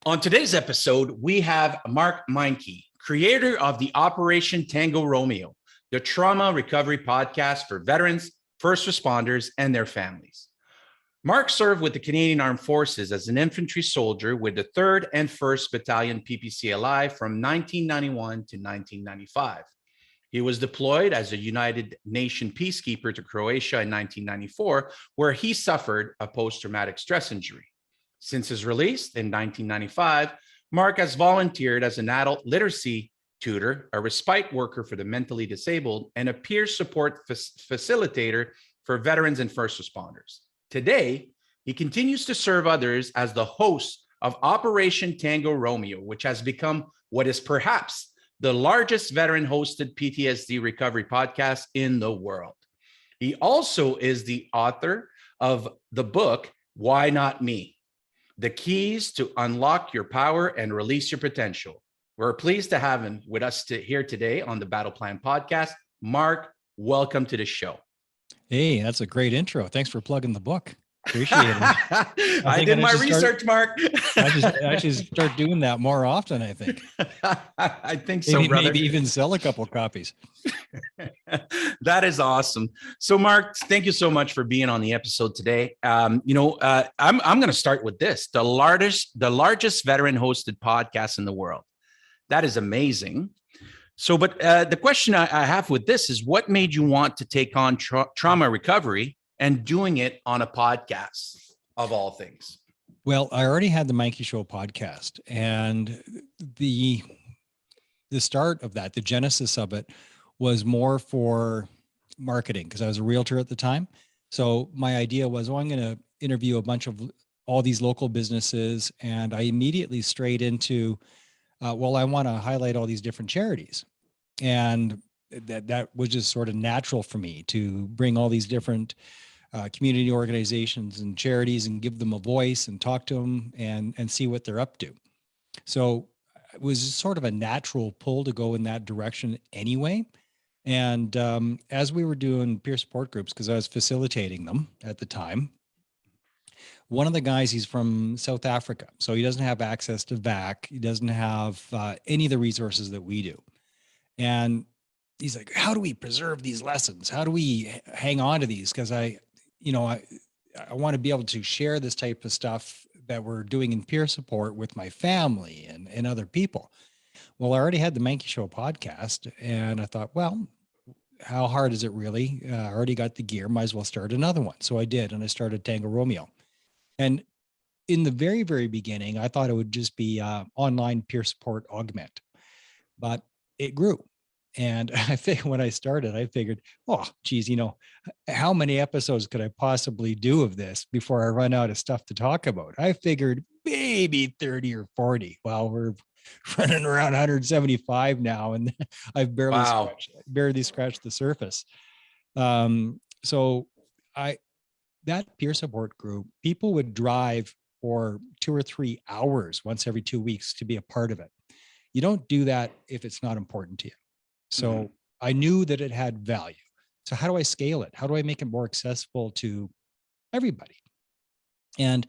On today's episode, we have Mark Meinke, creator of the Operation Tango Romeo, the trauma recovery podcast for veterans, first responders, and their families. Mark served with the Canadian Armed Forces as an infantry soldier with the 3rd and 1st Battalion PPCLI from 1991 to 1995. He was deployed as a United Nations Peacekeeper to Croatia in 1994, where he suffered a post-traumatic stress injury. Since his release in 1995, Mark has volunteered as an Adult Literacy Tutor, a Respite worker for the mentally disabled, and a Peer Support Facilitator for veterans and first responders. Today, he continues to serve others as the host of Operation Tango Romeo, which has become what is perhaps the largest veteran-hosted PTSD recovery podcast in the world. He also is the author of the book, Why Not Me? The Keys to Unlock Your Power and Release Your Potential. We're pleased to have him with us here today on the Battle Plan podcast. Mark, welcome to the show. Hey, that's a great intro. Thanks for plugging the book. Appreciate it. I did my research, Mark. I should start doing that more often, I think. I think so, brother. Maybe even sell a couple copies. That is awesome. So, Mark, thank you so much for being on the episode today. I'm going to start with this: the largest veteran-hosted podcast in the world. That is amazing. So, but the question I have with this is, what made you want to take on trauma recovery and doing it on a podcast of all things? Well, I already had the Meincke Show podcast, and the start of that, the genesis of it, was more for marketing because I was a realtor at the time. So my idea was, I'm going to interview a bunch of all these local businesses, and I immediately strayed into, I want to highlight all these different charities, and that was just sort of natural for me to bring all these different community organizations and charities and give them a voice and talk to them and see what they're up to. So it was sort of a natural pull to go in that direction anyway. And as we were doing peer support groups, because I was facilitating them at the time, one of the guys, he's from South Africa, so he doesn't have access to VAC. He doesn't have any of the resources that we do. And he's like, how do we preserve these lessons? How do we hang on to these? Because I want to be able to share this type of stuff that we're doing in peer support with my family and other people. Well, I already had the Meincke Show podcast, and I thought, well, how hard is it really? I already got the gear, might as well start another one. So I did, and I started Tango Romeo. And in the very, very beginning, I thought it would just be online peer support augment, but it grew. And I think when I started, I figured, oh, geez, how many episodes could I possibly do of this before I run out of stuff to talk about? I figured maybe 30 or 40. Well, we're running around 175 now, and I've barely scratched the surface. So that peer support group, people would drive for 2 or 3 hours once every 2 weeks to be a part of it. You don't do that if it's not important to you. So I knew that it had value. So how do I scale it? How do I make it more accessible to everybody? And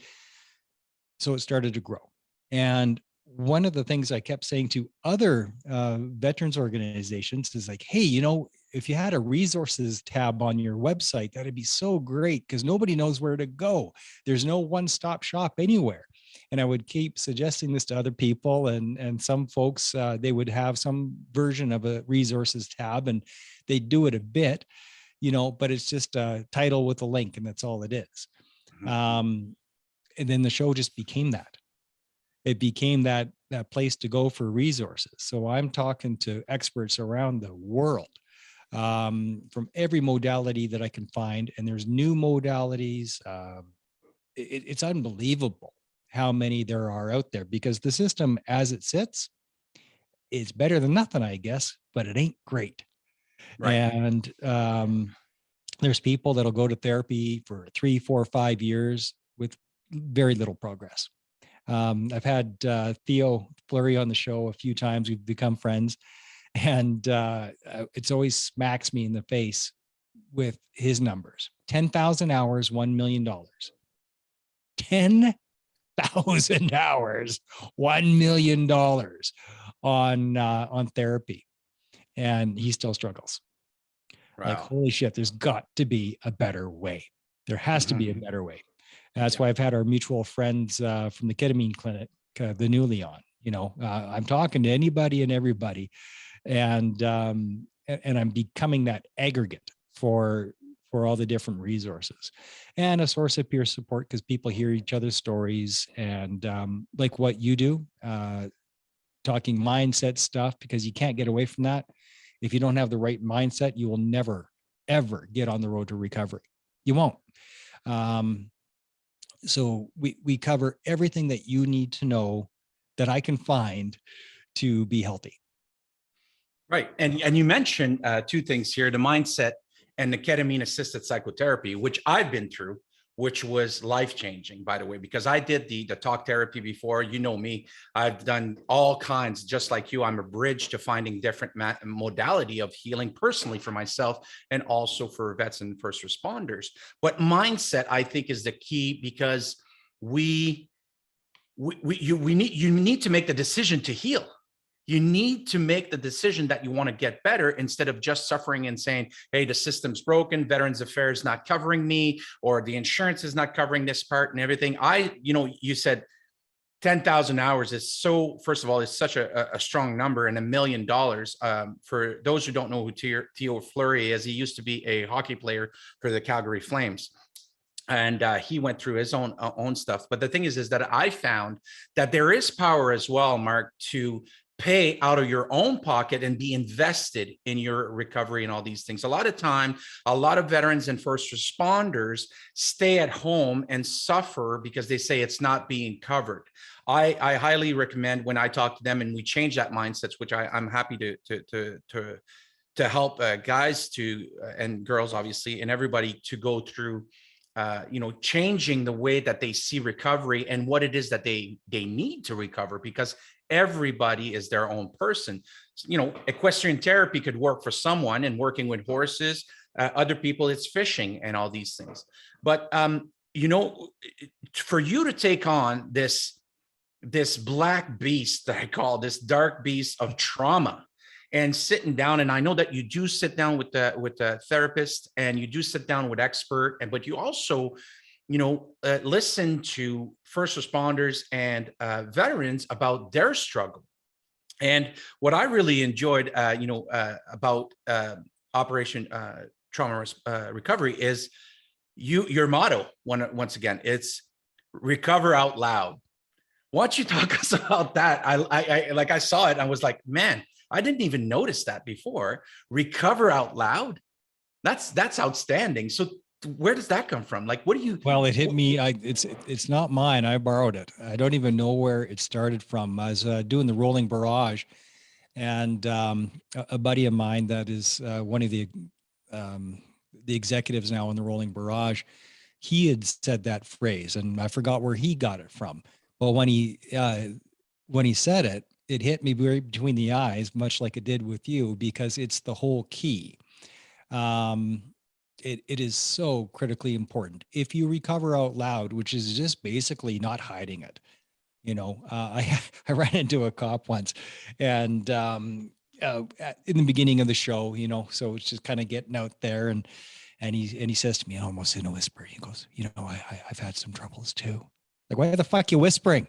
so it started to grow. And one of the things I kept saying to other veterans organizations is like, hey, if you had a resources tab on your website, that'd be so great because nobody knows where to go. There's no one-stop shop anywhere. And I would keep suggesting this to other people, and some folks, they would have some version of a resources tab, and they do it a bit, but it's just a title with a link, and that's all it is. And then the show just became that. It became that place to go for resources. So I'm talking to experts around the world, from every modality that I can find, and there's new modalities. It's unbelievable how many there are out there, because the system as it sits, it's better than nothing, I guess, but it ain't great. Right. And there's people that'll go to therapy for 3, 4, 5 years with very little progress. I've had Theo Fleury on the show a few times. We've become friends, and it's always smacks me in the face with his numbers. 10,000 hours, $1 million. 1,000 hours, $1 million on therapy, and he still struggles. Wow. Like, holy shit, there's got to be a better way. There has to be a better way. And that's why I've had our mutual friends from the ketamine clinic, the new Leon, I'm talking to anybody and everybody, and I'm becoming that aggregate for all the different resources, and a source of peer support, because people hear each other's stories, and like what you do, talking mindset stuff, because you can't get away from that. If you don't have the right mindset, you will never, ever get on the road to recovery. You won't. So we cover everything that you need to know that I can find to be healthy. Right. And you mentioned two things here, the mindset and the ketamine assisted psychotherapy, which I've been through, which was life-changing, by the way, because I did the talk therapy before. You know me, I've done all kinds, just like you. I'm a bridge to finding different modality of healing personally for myself and also for vets and first responders. But mindset, I think, is the key, because you need to make the decision to heal. You need to make the decision that you want to get better, instead of just suffering and saying, hey, the system's broken, Veterans Affairs not covering me, or the insurance is not covering this part and everything. You said 10,000 hours is so, first of all, it's such a strong number, and $1 million. For those who don't know who Theo Fleury is, he used to be a hockey player for the Calgary Flames. And he went through his own stuff. But the thing is that I found that there is power as well, Mark, to pay out of your own pocket and be invested in your recovery and all these things. A lot of time, a lot of veterans and first responders stay at home and suffer because they say it's not being covered. I highly recommend, when I talk to them and we change that mindset, which I'm happy to help guys and girls, obviously, and everybody to go through, changing the way that they see recovery and what it is that they need to recover, because everybody is their own person. Equestrian therapy could work for someone, and working with horses, other people it's fishing and all these things. But for you to take on this black beast that I call, this dark beast of trauma, and sitting down, and I know that you do sit down with the therapist, and you do sit down with expert, but you also listen to first responders and veterans about their struggle. And what I really enjoyed, about Operation Trauma Recovery is your motto. Once again, it's recover out loud. Why don't you talk us about that? I saw it, and I was like, man, I didn't even notice that before. Recover out loud. That's outstanding. So where does that come from? Like, what do you? Well, it hit me. It's not mine. I borrowed it. I don't even know where it started from. I was doing the rolling barrage, and a buddy of mine that is one of the executives now in the rolling barrage, he had said that phrase, and I forgot where he got it from. But when he said it, it hit me very between the eyes, much like it did with you, because it's the whole key. It is so critically important. If you recover out loud, which is just basically not hiding it, I ran into a cop once, and in the beginning of the show, so it's just kind of getting out there, and he says to me almost in a whisper, he goes, I've had some troubles too. Like, why the fuck you whispering?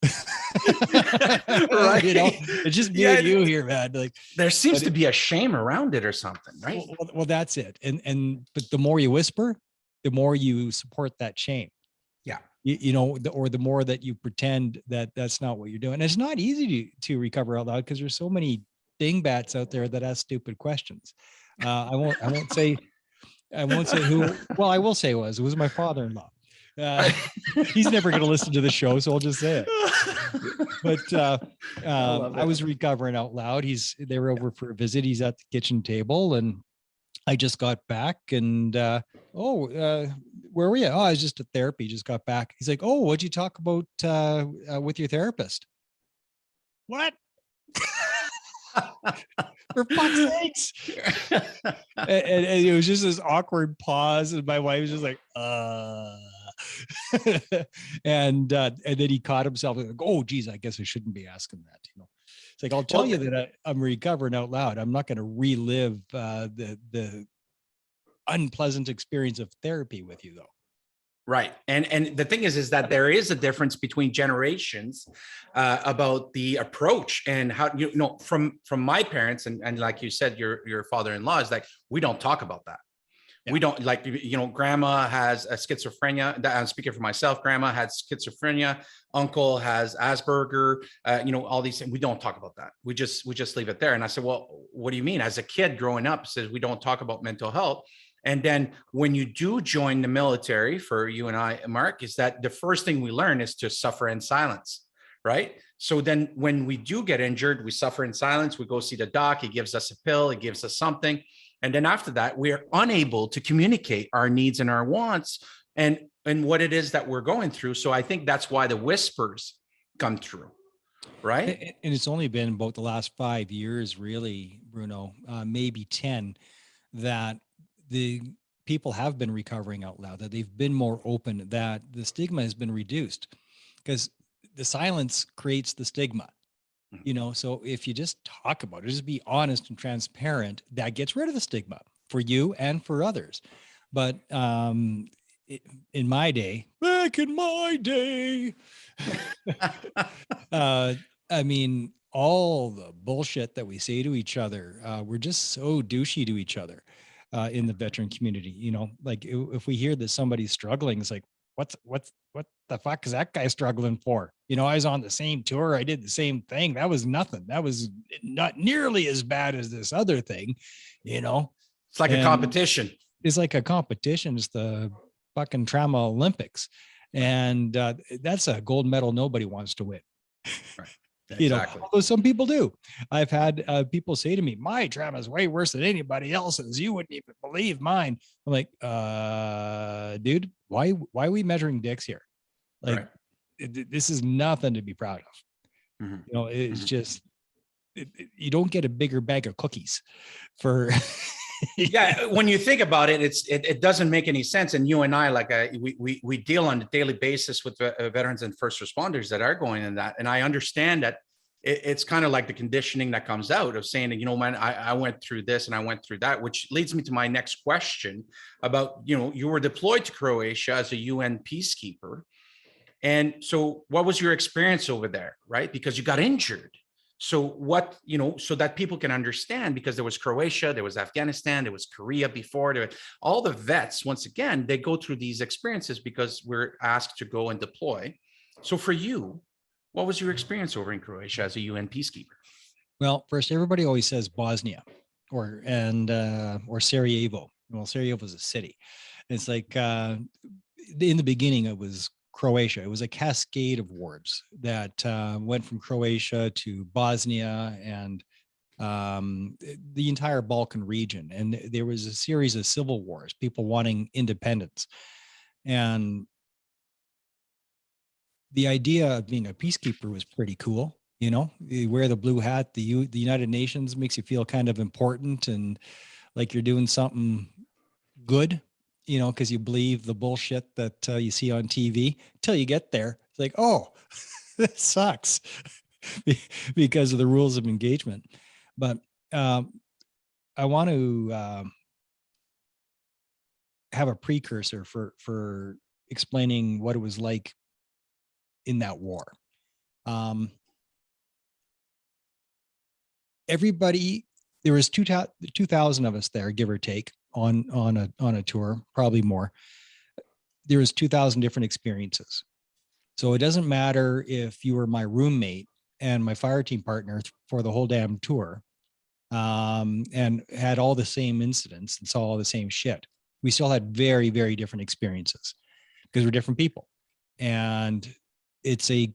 Right. It's just me and you here, man. Like, there seems to be a shame around it or something, right? Well, that's it. But the more you whisper, the more you support that shame. Yeah. Or the more that you pretend that that's not what you're doing. And it's not easy to recover out loud, because there's so many dingbats out there that ask stupid questions. I won't say who. Well, I will say it was my father-in-law. He's never going to listen to the show, so I'll just say it. But I was recovering out loud. They were over for a visit. He's at the kitchen table, and I just got back. And where were you? Oh, I was just at therapy. Just got back. He's like, oh, what'd you talk about with your therapist? What? For fuck's sakes. And it was just this awkward pause, and my wife was just like, And then he caught himself like, oh, geez, I guess I shouldn't be asking that. It's like, I'll tell you that I'm recovering out loud. I'm not going to relive the unpleasant experience of therapy with you, though. Right. And the thing is that there is a difference between generations about the approach and how, from my parents and like you said, your father-in-law is like, we don't talk about that. Yeah. We don't like, grandma has a schizophrenia. I'm speaking for myself. Grandma has schizophrenia. Uncle has Asperger, all these things. We don't talk about that. We just leave it there. And I said, well, what do you mean? As a kid growing up, says we don't talk about mental health. And then when you do join the military, for you and I, Mark, is that the first thing we learn is to suffer in silence, right? So then when we do get injured, we suffer in silence. We go see the doc. He gives us a pill. He gives us something. And then after that, we are unable to communicate our needs and our wants and what it is that we're going through. So I think that's why the whispers come through, right? And it's only been about the last 5 years, really, Bruno, maybe 10, that the people have been recovering out loud, that they've been more open, that the stigma has been reduced, because the silence creates the stigma. So if you just talk about it, just be honest and transparent, that gets rid of the stigma for you and for others. But back in my day, I mean, all the bullshit that we say to each other, we're just so douchey to each other in the veteran community. Like if we hear that somebody's struggling, it's like, what the fuck is that guy struggling for? I was on the same tour. I did the same thing. That was nothing. That was not nearly as bad as this other thing, It's like a competition. It's like a competition. It's the fucking trauma Olympics. And that's a gold medal nobody wants to win. Right. Exactly. Although some people do. I've had people say to me, my trauma is way worse than anybody else's. You wouldn't even believe mine. I'm like, dude, why are we measuring dicks here? Like, right. This is nothing to be proud of. Mm-hmm. It's just, you don't get a bigger bag of cookies for. Yeah, when you think about it, it doesn't make any sense. And you and I, like we deal on a daily basis with veterans and first responders that are going in that. And I understand that it's kind of like the conditioning that comes out of saying that, man, I went through this and I went through that, which leads me to my next question about, you were deployed to Croatia as a UN peacekeeper. And so what was your experience over there, right? Because you got injured. So what, so that people can understand, because there was Croatia, there was Afghanistan, there was Korea before, all the vets, once again, they go through these experiences because we're asked to go and deploy. So for you, what was your experience over in Croatia as a UN peacekeeper? Well, first, everybody always says Bosnia or Sarajevo. Well, Sarajevo is a city. It's like in the beginning, it was Croatia. It was a cascade of wars that went from Croatia to Bosnia and the entire Balkan region. And there was a series of civil wars, people wanting independence. And the idea of being a peacekeeper was pretty cool. You wear the blue hat, the United Nations makes you feel kind of important and like you're doing something good. Because you believe the bullshit that you see on TV until you get there. It's like, oh, this sucks because of the rules of engagement. But I want to have a precursor for explaining what it was like in that war. Everybody, there was 2,000 of us there, give or take. On a tour, probably more. There was 2,000 different experiences. So it doesn't matter if you were my roommate and my fire team partner for the whole damn tour, and had all the same incidents and saw all the same shit. We still had very, very different experiences because we're different people. And it's like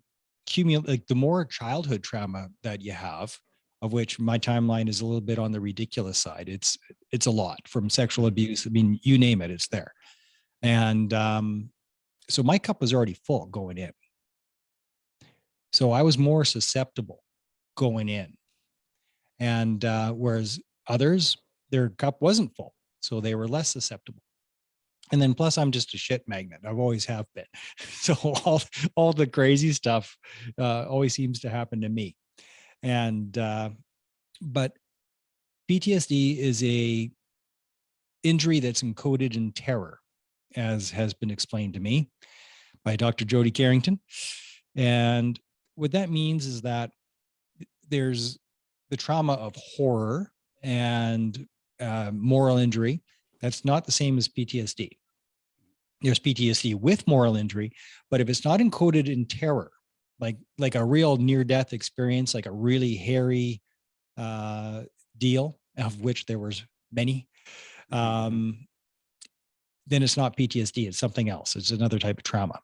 the more childhood trauma that you have, of which my timeline is a little bit on the ridiculous side. It's a lot, from sexual abuse. I mean, you name it, it's there. And so my cup was already full going in. So I was more susceptible going in. And whereas others, their cup wasn't full, so they were less susceptible. And then plus I'm just a shit magnet. I've always have been. So all the crazy stuff always seems to happen to me. And, but PTSD is a injury that's encoded in terror, as has been explained to me by Dr. Jody Carrington. And what that means is that there's the trauma of horror and moral injury. That's not the same as PTSD. There's PTSD with moral injury, but if it's not encoded in terror, like a real near-death experience, like a really hairy deal, of which there was many, then it's not PTSD, it's something else. It's another type of trauma.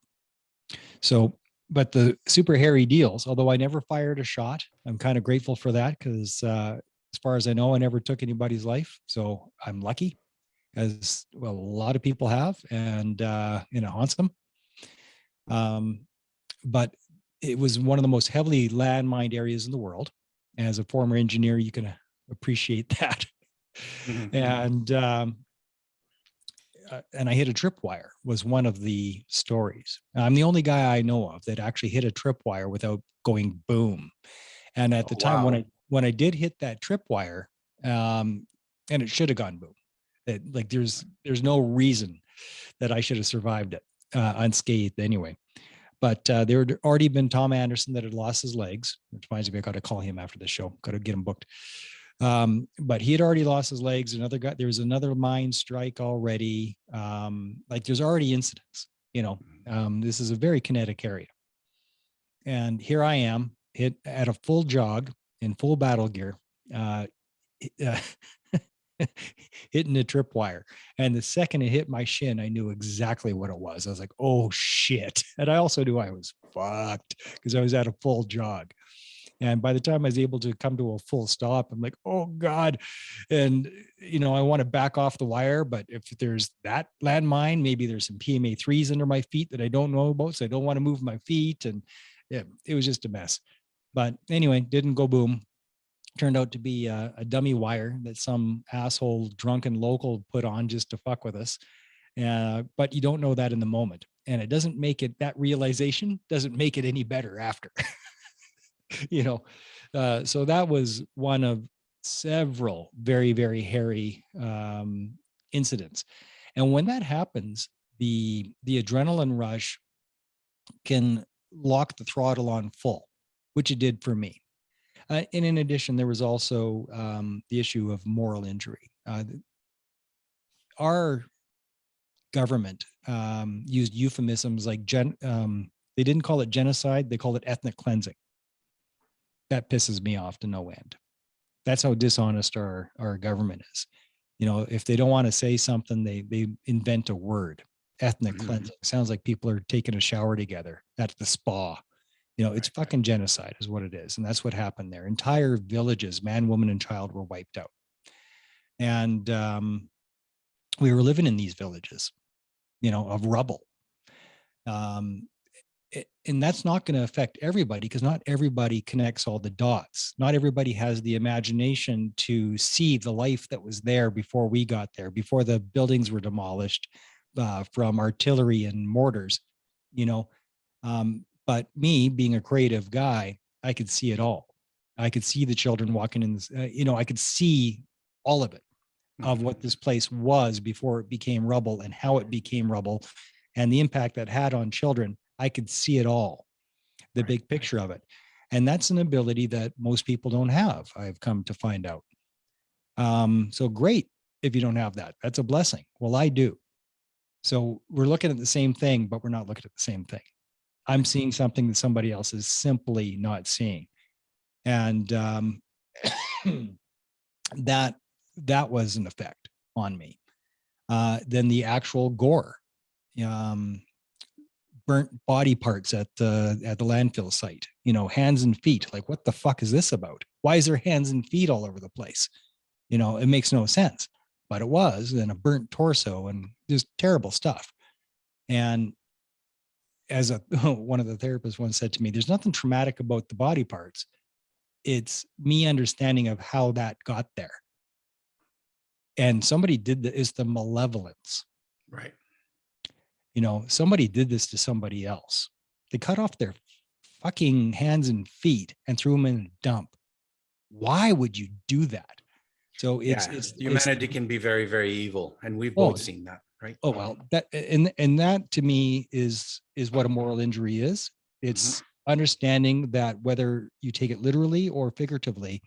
So, but the super hairy deals, although I never fired a shot, I'm kind of grateful for that because as far as I know, I never took anybody's life. So I'm lucky, as well, a lot of people have, and it haunts them. But it was one of the most heavily landmined areas in the world. As a former engineer, you can appreciate that. And I hit a tripwire was one of the stories. I'm the only guy I know of that actually hit a tripwire without going boom. And at the time when I did hit that tripwire, and it should have gone boom. Like there's no reason that I should have survived it unscathed anyway. But there had already been Tom Anderson that had lost his legs, which reminds me, I got to call him after the show. Got to get him booked. But he had already lost his legs. Another guy, there was another mine strike already. Like there's already incidents, this is a very kinetic area. And here I am hit at a full jog in full battle gear, hitting a tripwire. And the second it hit my shin, I knew exactly what it was. I was like, oh shit. And I also knew I was fucked because I was at a full jog. And by the time I was able to come to a full stop, I'm like, oh God. And, I want to back off the wire, but if there's that landmine, maybe there's some PMA 3s under my feet that I don't know about. So I don't want to move my feet. And yeah, it was just a mess. But anyway, didn't go boom. Turned out to be a dummy wire that some asshole drunken local put on just to fuck with us. But you don't know that in the moment. And it doesn't make it, that realization doesn't make it any better after. So that was one of several very, very hairy incidents. And when that happens, the adrenaline rush can lock the throttle on full, which it did for me. And in addition, there was also the issue of moral injury. Our government used euphemisms like they didn't call it genocide, they called it ethnic cleansing. That pisses me off to no end. That's how dishonest our government is. If they don't want to say something, they invent a word. Ethnic cleansing sounds like people are taking a shower together at the spa. It's fucking genocide is what it is. And that's what happened there. Entire villages, man, woman, and child were wiped out. And we were living in these villages, of rubble. And that's not going to affect everybody because not everybody connects all the dots. Not everybody has the imagination to see the life that was there before we got there, before the buildings were demolished from artillery and mortars, But me being a creative guy, I could see it all. I could see the children walking in this, I could see all of it, of what this place was before it became rubble and how it became rubble and the impact that had on children. I could see it all, the big picture of it. And that's an ability that most people don't have, I've come to find out. So great if you don't have that. That's a blessing. Well, I do. So we're looking at the same thing, but we're not looking at the same thing. I'm seeing something that somebody else is simply not seeing. And that was an effect on me. Then the actual gore, burnt body parts at the landfill site, hands and feet. Like, what the fuck is this about? Why is there hands and feet all over the place? It makes no sense, but it was, and a burnt torso and just terrible stuff. And as one of the therapists once said to me, there's nothing traumatic about the body parts. It's me understanding of how that got there. And somebody did it's the malevolence. Right. Somebody did this to somebody else. They cut off their fucking hands and feet and threw them in a dump. Why would you do that? So humanity can be very, very evil, and we've both seen that, right? Oh, well, that to me is what a moral injury is. It's understanding that whether you take it literally or figuratively,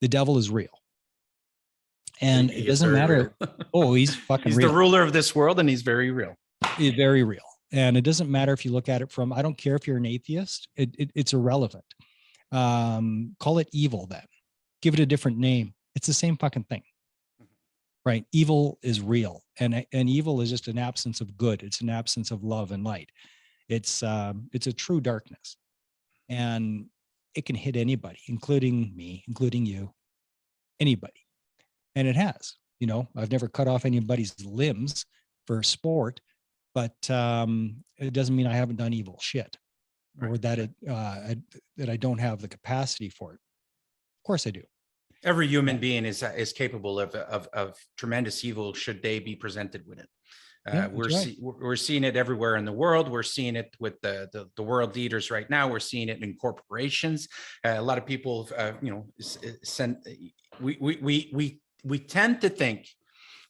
the devil is real. And it doesn't matter. He's fucking he's real. The ruler of this world, and he's very real. He's very real. And it doesn't matter if you look at it from, I don't care if you're an atheist, it's irrelevant. Call it evil then. Give it a different name. It's the same fucking thing. Right? Evil is real. And evil is just an absence of good. It's an absence of love and light. It's a true darkness. And it can hit anybody, including me, including you, anybody. And it has. I've never cut off anybody's limbs for sport, but it doesn't mean I haven't done evil shit, or that that I don't have the capacity for it. Of course I do. Every human being is capable of tremendous evil should they be presented with it. We're seeing it everywhere in the world. We're seeing it with the world leaders right now. We're seeing it in corporations. A lot of people, we tend to think,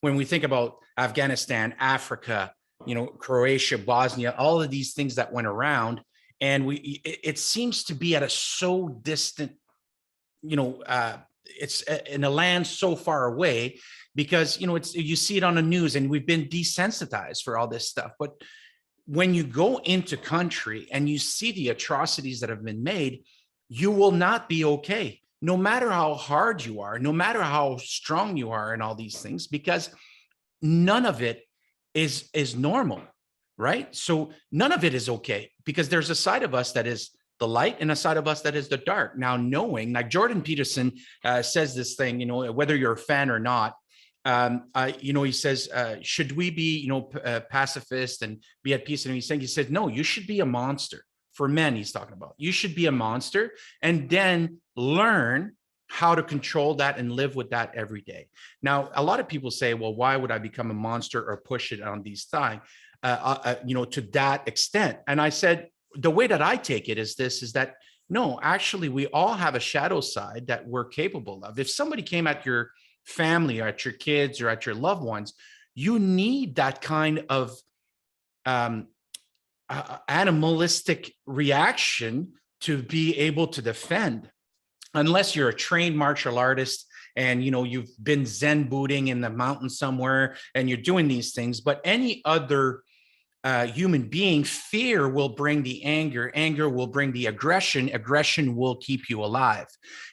when we think about Afghanistan, Africa, Croatia, Bosnia, all of these things that went around, and it seems to be at a so distant, it's in a land so far away, because you see it on the news, and we've been desensitized for all this stuff. But when you go into country and you see the atrocities that have been made, you will not be okay, no matter how hard you are, no matter how strong you are, and all these things, because none of it is normal, right? So none of it is okay, because there's a side of us that is the light and a side of us that is the dark. Now, knowing, like Jordan Peterson says this thing, whether you're a fan or not, he says, should we be, pacifist and be at peace? And he said, no, you should be a monster. For men, he's talking about. You should be a monster, and then learn how to control that and live with that every day. Now, a lot of people say, well, why would I become a monster or push it on these things, to that extent? And I said, the way that I take it is that, no, actually, we all have a shadow side that we're capable of. If somebody came at your family or at your kids or at your loved ones, you need that kind of animalistic reaction to be able to defend, unless you're a trained martial artist and you've been Zen booting in the mountains somewhere and you're doing these things. But any other human being, fear will bring the anger will bring the aggression will keep you alive.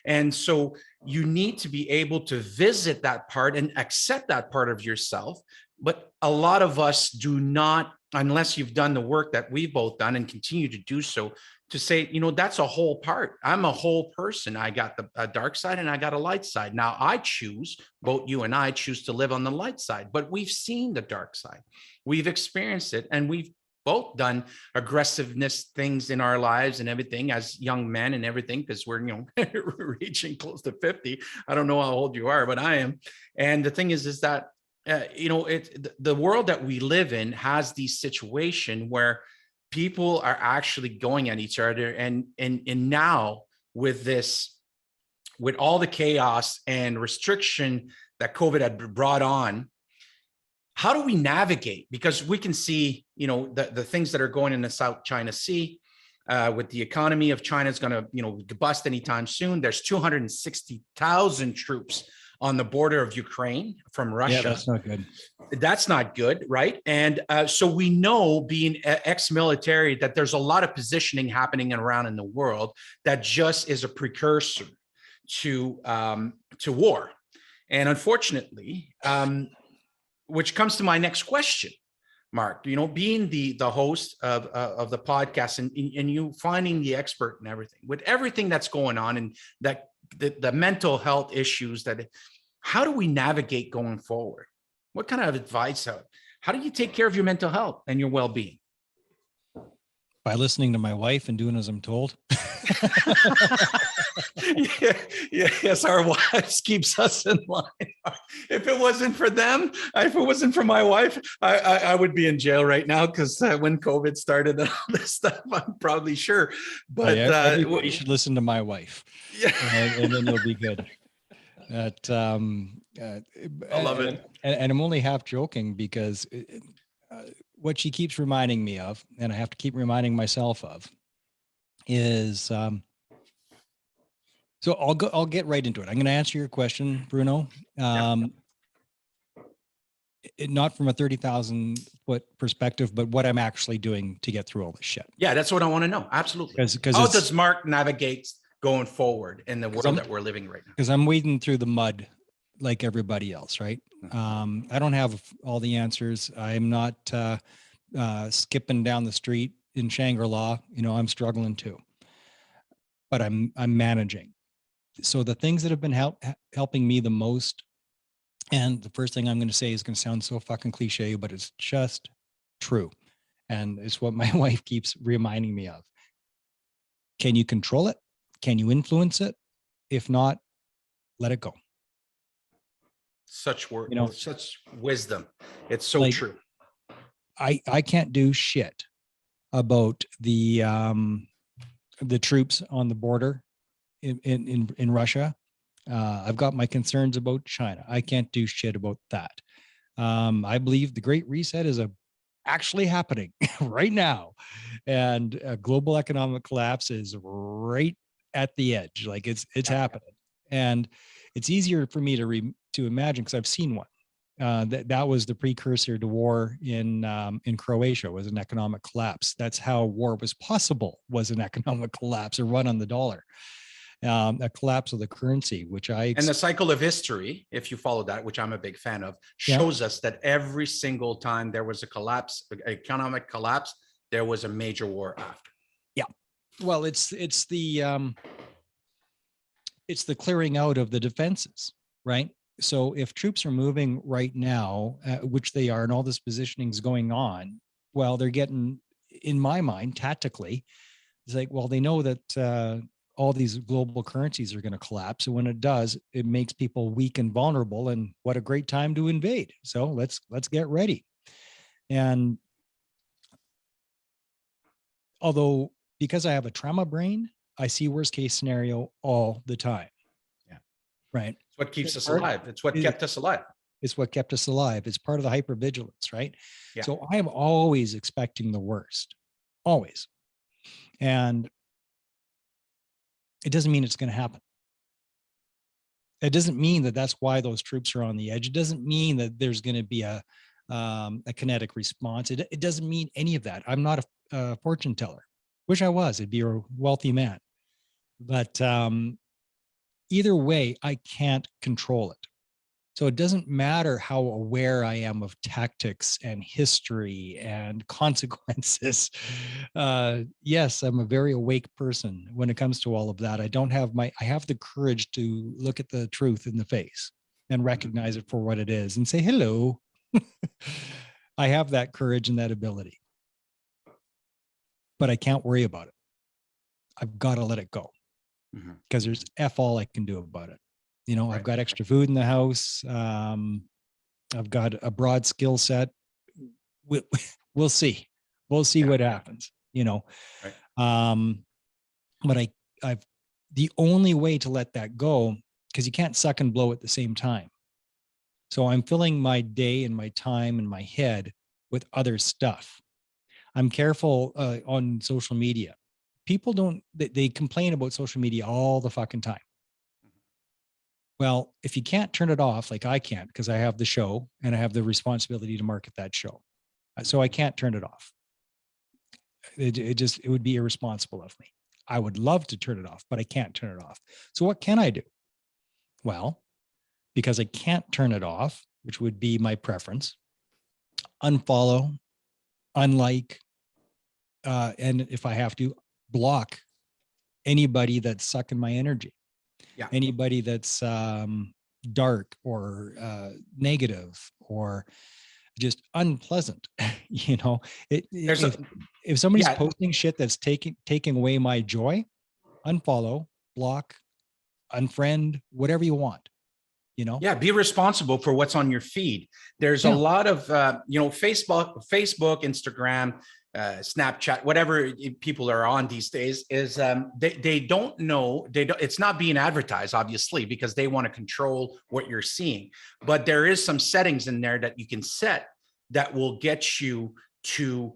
And so you need to be able to visit that part and accept that part of yourself. But a lot of us do not, unless you've done the work that we've both done and continue to do so, to say, that's a whole part. I'm a whole person. I got a dark side and I got a light side. Now I choose, both you and I choose to live on the light side, but we've seen the dark side. We've experienced it, and we've both done aggressiveness things in our lives and everything as young men and everything, because we're, reaching close to 50. I don't know how old you are, but I am. And the thing is that, the world that we live in has these situation where people are actually going at each other. And now with all the chaos and restriction that COVID had brought on, how do we navigate? Because we can see, the things that are going in the South China Sea, with the economy of China is going to, bust anytime soon. There's 260,000 troops on the border of Ukraine from Russia. Yeah, that's not good. That's not good, right? And so we know, being ex-military, that there's a lot of positioning happening around in the world that just is a precursor to war. And unfortunately, which comes to my next question, Mark, being the host of the podcast and you finding the expert and everything, with everything that's going on, and that the mental health issues, how do we navigate going forward? What kind of advice? How do you take care of your mental health and your well-being? By listening to my wife and doing as I'm told. Yes, our wives keeps us in line. If it wasn't for them, if it wasn't for my wife, I would be in jail right now, because when COVID started and all this stuff, I'm probably sure. But everybody should listen to my wife, yeah, and then you'll be good. I love it. And I'm only half joking, because what she keeps reminding me of, and I have to keep reminding myself of, is so I'll get right into it. I'm going to answer your question, Bruno. Not from a 30,000 foot perspective, but what I'm actually doing to get through all this shit. Yeah, that's what I want to know. Absolutely. How does Mark navigate going forward in the world that we're living right now? Because I'm wading through the mud like everybody else, right? I don't have all the answers. I'm not skipping down the street in Shangri-La. I'm struggling too, but I'm managing. So the things that have been helping me the most, and the first thing I'm going to say is going to sound so fucking cliche, but it's just true. And it's what my wife keeps reminding me of. Can you control it? Can you influence it? If not, let it go. Such word, such wisdom. It's so true. I can't do shit about the troops on the border in Russia. I've got my concerns about China. I can't do shit about that. I believe the Great Reset is actually happening right now, and a global economic collapse is right at the edge. Like it's happening, and it's easier for me to imagine, because I've seen one. That was the precursor to war in Croatia, was an economic collapse. That's how war was possible, was an economic collapse, a run on the dollar. A collapse of the currency, and the cycle of history, if you follow that, which I'm a big fan of, shows us that every single time there was a collapse, economic collapse, there was a major war after. Yeah, well, it's the clearing out of the defenses, right? So if troops are moving right now, which they are, and all this positioning is going on, well, they're getting, in my mind, tactically, it's like, well, they know that all these global currencies are going to collapse. And when it does, it makes people weak and vulnerable. And what a great time to invade. So let's get ready. And although, because I have a trauma brain, I see worst case scenario all the time. Yeah. Right. It's what keeps us alive. It's what kept us alive. It's what kept us alive. It's part of the hypervigilance, right? Yeah. So I am always expecting the worst, always. And it doesn't mean it's going to happen. It doesn't mean that that's why those troops are on the edge. It doesn't mean that there's going to be a kinetic response. It doesn't mean any of that. I'm not a fortune teller. Wish I was. I'd be a wealthy man. But either way, I can't control it. So it doesn't matter how aware I am of tactics and history and consequences. Yes, I'm a very awake person when it comes to all of that. I have the courage to look at the truth in the face and recognize it for what it is and say, hello. I have that courage and that ability, but I can't worry about it. I've got to let it go, because there's F all I can do about it. Right. I've got extra food in the house. I've got a broad skill set. We'll see. We'll see what happens, Right. But I've the only way to let that go, because you can't suck and blow at the same time. So I'm filling my day and my time and my head with other stuff. I'm careful on social media. People they complain about social media all the fucking time. Well, if you can't turn it off, like I can't, because I have the show and I have the responsibility to market that show. So I can't turn it off. It would be irresponsible of me. I would love to turn it off, but I can't turn it off. So what can I do? Well, because I can't turn it off, which would be my preference, unfollow, unlike, and if I have to, block anybody that's sucking my energy. Yeah. Anybody that's dark or negative or just unpleasant, if somebody's posting shit that's taking away my joy, unfollow, block, unfriend, whatever you want, you know? Yeah, be responsible for what's on your feed. There's a lot of, Facebook, Instagram, Snapchat, whatever people are on these days is they don't know, it's not being advertised, obviously, because they want to control what you're seeing. But there is some settings in there that you can set that will get you to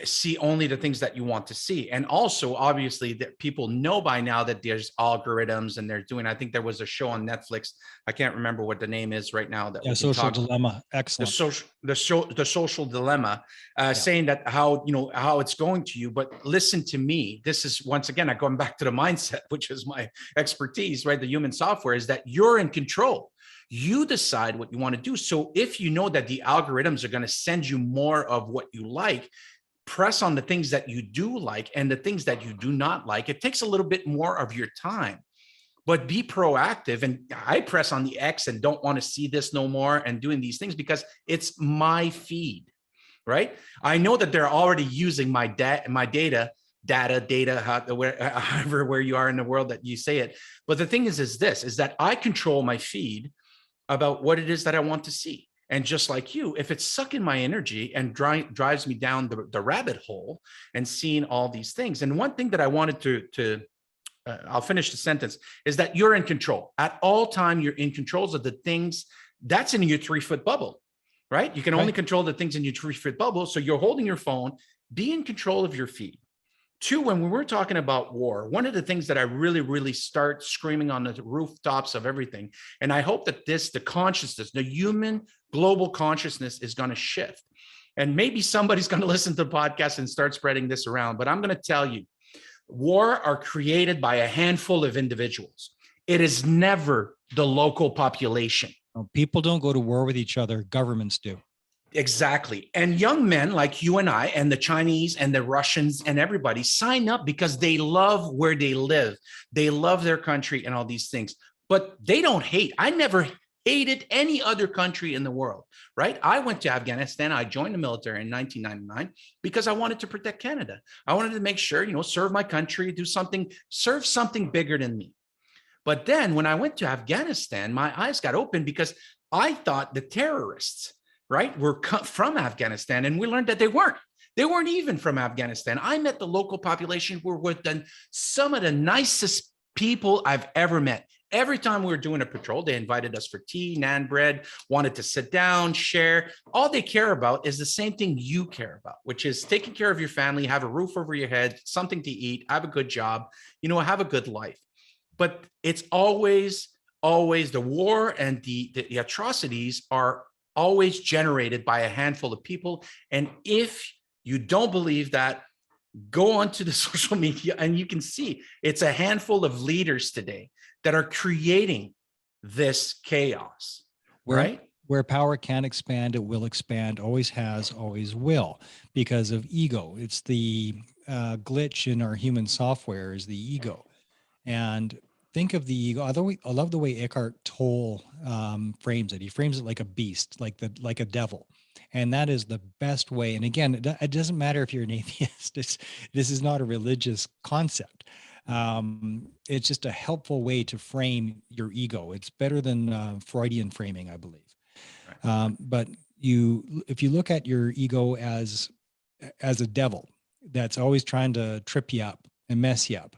see only the things that you want to see. And also, obviously, that people know by now that there's algorithms and they're doing, I think there was a show on Netflix, I can't remember what the name is right now. That Social Dilemma. Excellent. The social dilemma, saying that how it's going to you. But listen to me. This is, once again, I'm going back to the mindset, which is my expertise, right? The human software is that you're in control. You decide what you want to do. So if you know that the algorithms are going to send you more of what you like, press on the things that you do like, and the things that you do not like. It takes a little bit more of your time, but be proactive. And I press on the X and don't want to see this no more and doing these things because it's my feed, right? I know that they're already using my data, however, where you are in the world that you say it. But the thing is that I control my feed about what it is that I want to see. And just like you, if it's sucking my energy and drives me down the rabbit hole and seeing all these things. And one thing that I wanted to I'll finish the sentence, is that you're in control. At all time, you're in control of the things that's in your 3-foot bubble, right? You can only control the things in your 3-foot bubble. So you're holding your phone, be in control of your feed. 2, when we're talking about war, one of the things that I really, really start screaming on the rooftops of everything, and I hope that the consciousness, the human global consciousness is going to shift. And maybe somebody's going to listen to the podcast and start spreading this around, but I'm going to tell you, war are created by a handful of individuals. It is never the local population. People don't go to war with each other, governments do. Exactly. And young men like you and I and the Chinese and the Russians and everybody sign up because they love where they live. They love their country and all these things, but they don't hate. I never hated any other country in the world, right? I went to Afghanistan. I joined the military in 1999 because I wanted to protect Canada. I wanted to make sure, serve my country, serve something bigger than me. But then when I went to Afghanistan, my eyes got open because I thought the terrorists, right, were from Afghanistan, and we learned that they weren't. They weren't even from Afghanistan. I met the local population who were some of the nicest people I've ever met. Every time we were doing a patrol, they invited us for tea, naan bread, wanted to sit down, share. All they care about is the same thing you care about, which is taking care of your family, have a roof over your head, something to eat, have a good job, have a good life. But it's always the war and the atrocities are always generated by a handful of people. And if you don't believe that, go onto the social media and you can see it's a handful of leaders today that are creating this chaos, right? Where power can expand, it will expand, always has, always will, because of ego. It's the glitch in our human software is the ego. And think of the ego. Although I love the way Eckhart Tolle frames it. He frames it like a beast, like a devil, and that is the best way. And again, it doesn't matter if you're an atheist. This is not a religious concept. It's just a helpful way to frame your ego. It's better than Freudian framing, I believe. Right. But if you look at your ego as a devil that's always trying to trip you up and mess you up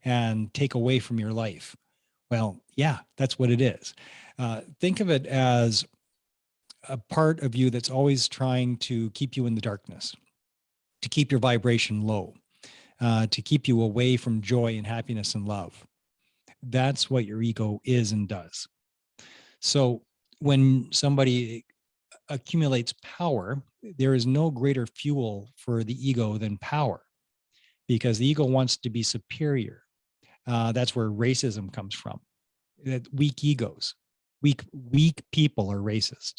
and take away from your life. Well, yeah, that's what it is. Think of it as a part of you that's always trying to keep you in the darkness, to keep your vibration low, to keep you away from joy and happiness and love. That's what your ego is and does. So when somebody accumulates power, there is no greater fuel for the ego than power, because the ego wants to be superior. That's where racism comes from. Weak egos, weak people are racist,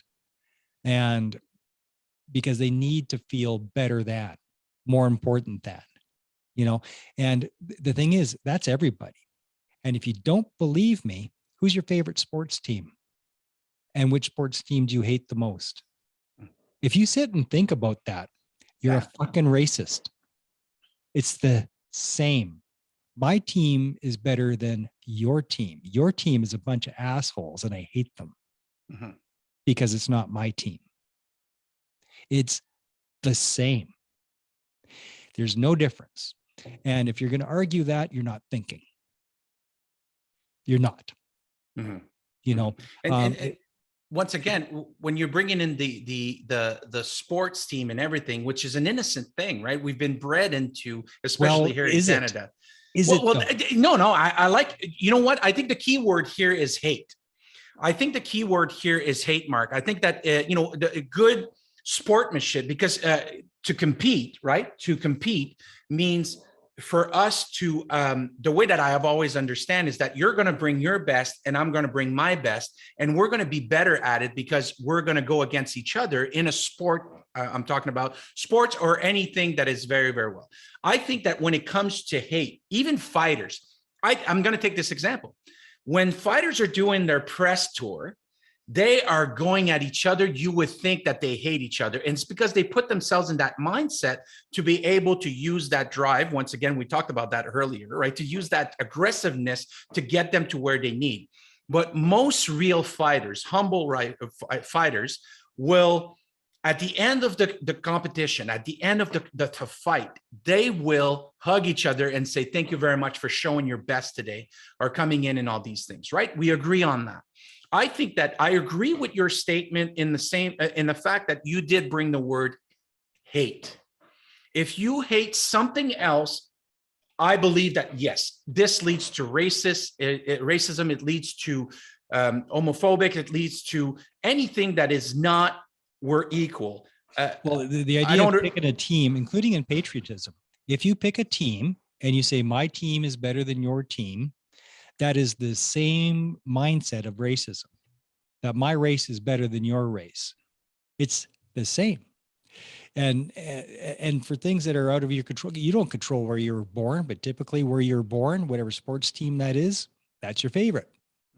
and because they need to feel better than, more important than, And the thing is, that's everybody. And if you don't believe me, who's your favorite sports team? And which sports team do you hate the most? If you sit and think about that, you're a fucking racist. It's the same. My team is better than your team. Your team is a bunch of assholes and I hate them because it's not my team. It's the same. There's no difference. And if you're going to argue that, you're not thinking. You're not. You know, and once again, when you're bringing in the sports team and everything, which is an innocent thing, right? We've been bred into, especially here in Canada. No, I like, you know what? I think the key word here is hate. I think the key word here is hate, Mark. I think that, the good sportsmanship, because to compete, right? To compete means for us to, the way that I have always understand is that you're going to bring your best and I'm going to bring my best, and we're going to be better at it because we're going to go against each other in a sport. I'm talking about sports or anything that is very, very well. I think that when it comes to hate, even fighters, I'm going to take this example. When fighters are doing their press tour, they are going at each other. You would think that they hate each other. And it's because they put themselves in that mindset to be able to use that drive. Once again, we talked about that earlier, right? To use that aggressiveness to get them to where they need. But most real fighters, humble fighters, will, at the end of the competition, at the end of the fight, they will hug each other and say, thank you very much for showing your best today, or coming in and all these things, right? We agree on that. I think that I agree with your statement in the fact that you did bring the word hate. If you hate something else, I believe that, yes, this leads to racism. It leads to homophobic. It leads to anything that is not, we're equal. Well, the idea of picking a team, including in patriotism, if you pick a team and you say, my team is better than your team, that is the same mindset of racism, that my race is better than your race. It's the same. And for things that are out of your control, you don't control where you were born, but typically where you're born, whatever sports team that is, that's your favorite.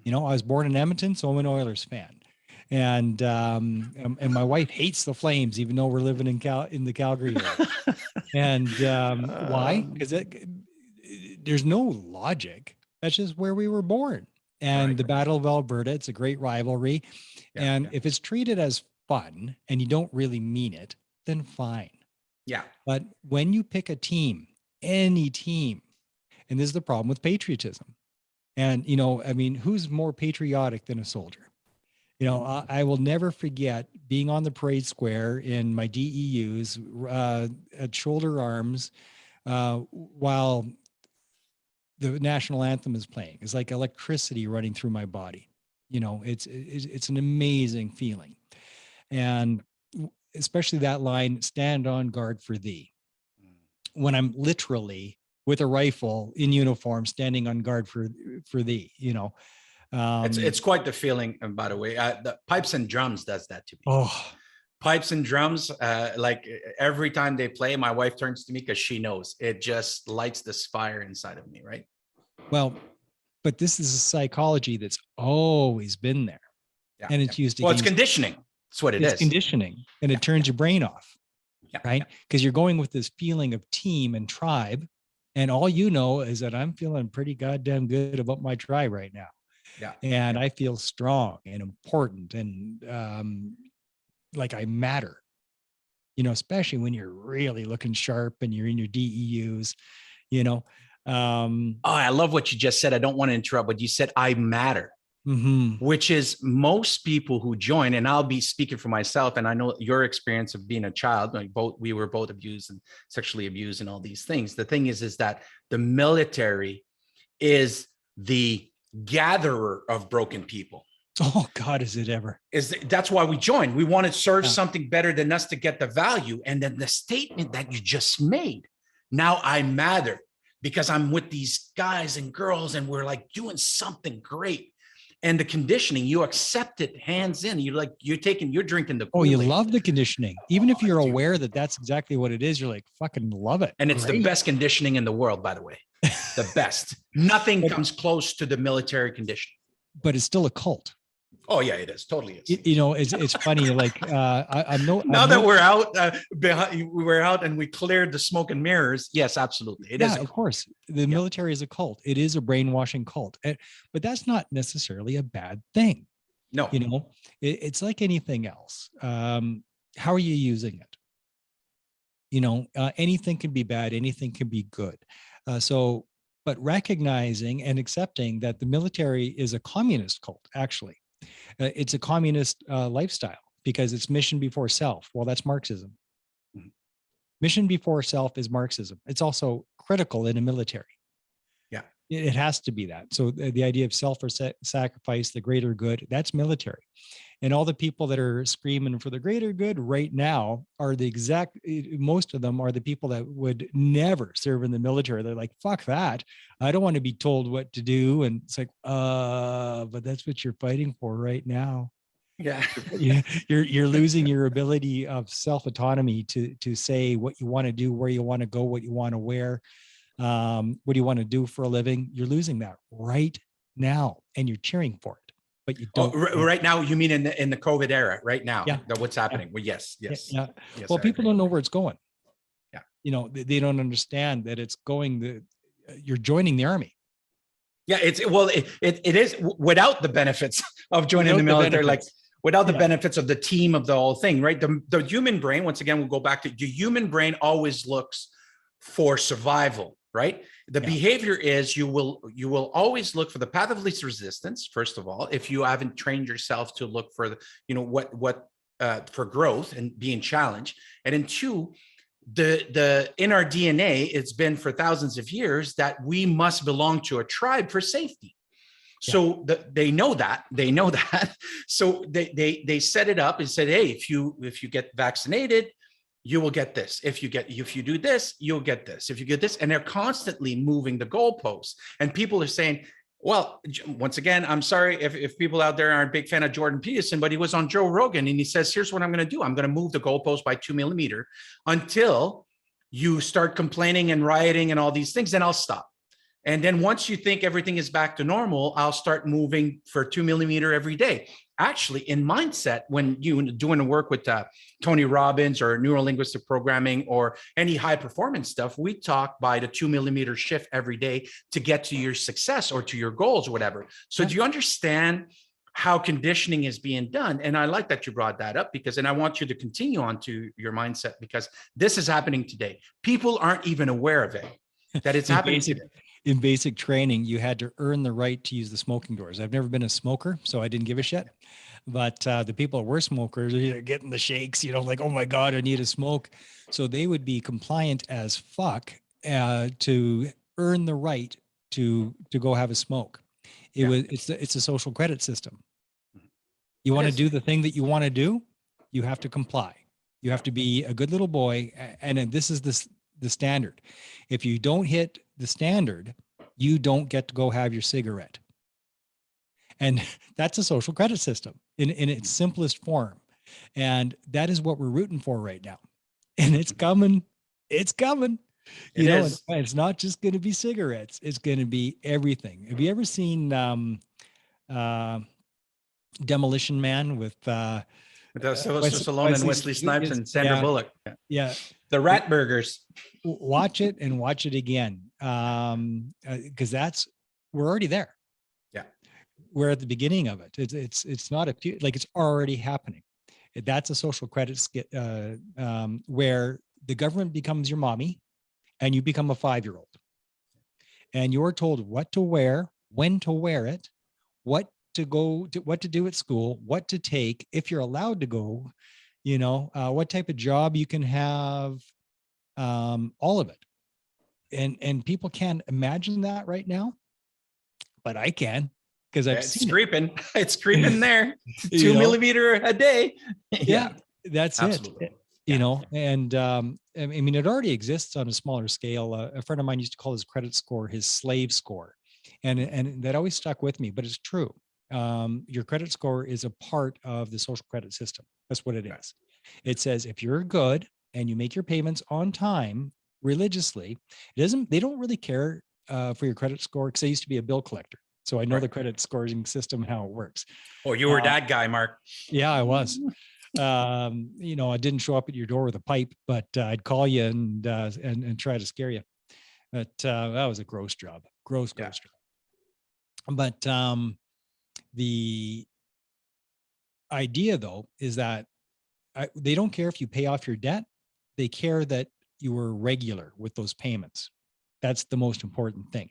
You know, I was born in Edmonton, so I'm an Oilers fan. And my wife hates the Flames, even though we're living in the Calgary area. And why? Because there's no logic. That's just where we were born. And the Battle of Alberta, it's a great rivalry. And if it's treated as fun and you don't really mean it, then fine. Yeah. But when you pick a team, any team, and this is the problem with patriotism. And, you know, I mean, who's more patriotic than a soldier? You know, I will never forget being on the parade square in my DEUs at shoulder arms while the national anthem is playing. It's like electricity running through my body. You know, it's an amazing feeling. And especially that line, stand on guard for thee. When I'm literally with a rifle in uniform, standing on guard for thee, you know. It's quite the feeling, by the way. The Pipes and Drums does that to me. Oh, Pipes and Drums, like every time they play, my wife turns to me because she knows it just lights this fire inside of me, right? Well, but this is a psychology that's always been there. Yeah, and it's used. Well, it's conditioning. That's what it is. It's conditioning, and it turns your brain off, right? Because you're going with this feeling of team and tribe, and all you know is that I'm feeling pretty goddamn good about my tribe right now. Yeah. And I feel strong and important and like I matter, you know, especially when you're really looking sharp and you're in your DEUs, you know. I love what you just said. I don't want to interrupt, but you said I matter, which is most people who join, and I'll be speaking for myself. And I know your experience of being a child, like we were both abused and sexually abused and all these things. The thing is that the military is the gatherer of broken people. Oh God, is it ever? That's why we joined. We want to serve something better than us to get the value. And then the statement that you just made, now I matter because I'm with these guys and girls and we're like doing something great. And the conditioning, you accept it hands in. You're drinking the Kool-Aid. Oh, you love the conditioning. Even if you're aware that that's exactly what it is, you're like, fucking love it. And it's the best conditioning in the world, by the way. The best. Nothing comes close to the military conditioning. But it's still a cult. Oh yeah, it is. Totally is. It's funny. Like Now that we're out, we're out and we cleared the smoke and mirrors. Yes, absolutely. It is. Of course. The military is a cult. It is a brainwashing cult. But that's not necessarily a bad thing. No. It's like anything else. How are you using it? Anything can be bad. Anything can be good. But recognizing and accepting that the military is a communist cult, actually. It's a communist lifestyle because it's mission before self. Well, that's Marxism. Mm-hmm. Mission before self is Marxism. It's also critical in a military. Yeah. It has to be that. So the idea of self or sacrifice, the greater good, that's military. And all the people that are screaming for the greater good right now are most of them are the people that would never serve in the military. They're like, fuck that. I don't want to be told what to do. And it's like, but that's what you're fighting for right now. Yeah. You're losing your ability of self-autonomy to say what you want to do, where you want to go, what you want to wear, what do you want to do for a living. You're losing that right now, and you're cheering for it. But you don't. Right now, you mean in the COVID era? Right now, yeah. What's happening? Well, yes. Yes, well, people don't know where it's going. Yeah. They don't understand that it's going. You're joining the army. Yeah, it is without the benefits of joining the military, like without the benefits of the team of the whole thing, right? The human brain, once again, we'll go back to the human brain always looks for survival, right? The behavior is you will always look for the path of least resistance. First of all, if you haven't trained yourself to look for for growth and being challenged, and then two, the in our DNA, it's been for thousands of years that we must belong to a tribe for safety. So they know that. So they set it up and said, hey, if you get vaccinated, you will get this. If you do this, you'll get this. If you get this, and they're constantly moving the goalposts. And people are saying, well, once again, I'm sorry if people out there aren't a big fan of Jordan Peterson, but he was on Joe Rogan and he says, here's what I'm going to do. I'm going to move the goalpost by 2 millimeters until you start complaining and rioting and all these things, then I'll stop. And then once you think everything is back to normal, I'll start moving for 2 millimeters every day. Actually, in mindset, when you doing the work with Tony Robbins or neurolinguistic programming or any high performance stuff, we talk by the 2 millimeter shift every day to get to your success or to your goals or whatever. So do you understand how conditioning is being done? And I like that you brought that up and I want you to continue on to your mindset because this is happening today. People aren't even aware of it, that it's happening today. In basic training, you had to earn the right to use the smoking doors. I've never been a smoker, so I didn't give a shit. But the people that were smokers are getting the shakes, like, oh my God, I need a smoke. So they would be compliant as fuck to earn the right to go have a smoke. It's a social credit system. You want to do the thing that you want to do, you have to comply. You have to be a good little boy, and this is the standard. If you don't hit the standard, you don't get to go have your cigarette. And that's a social credit system in its simplest form. And that is what we're rooting for right now. And it's coming. It's coming. It's not just going to be cigarettes. It's going to be everything. Have you ever seen Demolition Man with Sylvester Stallone and Wesley Snipes and Sandra Bullock? Yeah. The rat burgers. Watch it and watch it again. Because we're already there. Yeah. We're at the beginning of it. It's not it's already happening. That's a social credit where the government becomes your mommy and you become a 5-year-old. And you're told what to wear, when to wear it, what to do at school, what to take, if you're allowed to go, what type of job you can have, all of it. And people can't imagine that right now, but I can, because I've seen creeping. It's creeping there. 2 millimeter a day. Yeah, that's absolutely. It. And I mean, it already exists on a smaller scale. A friend of mine used to call his credit score his slave score, and that always stuck with me. But it's true. Your credit score is a part of the social credit system. That's what it is. It says if you're good and you make your payments on time religiously, they don't really care for your credit score, because I used to be a bill collector. So I know Right. the credit scoring system, how it works. Oh, you were that guy, Mark. Yeah, I was. I didn't show up at your door with a pipe, but I'd call you and try to scare you. But that was a gross job, gross job. But the idea, though, is that they don't care if you pay off your debt. They care that you were regular with those payments. That's the most important thing.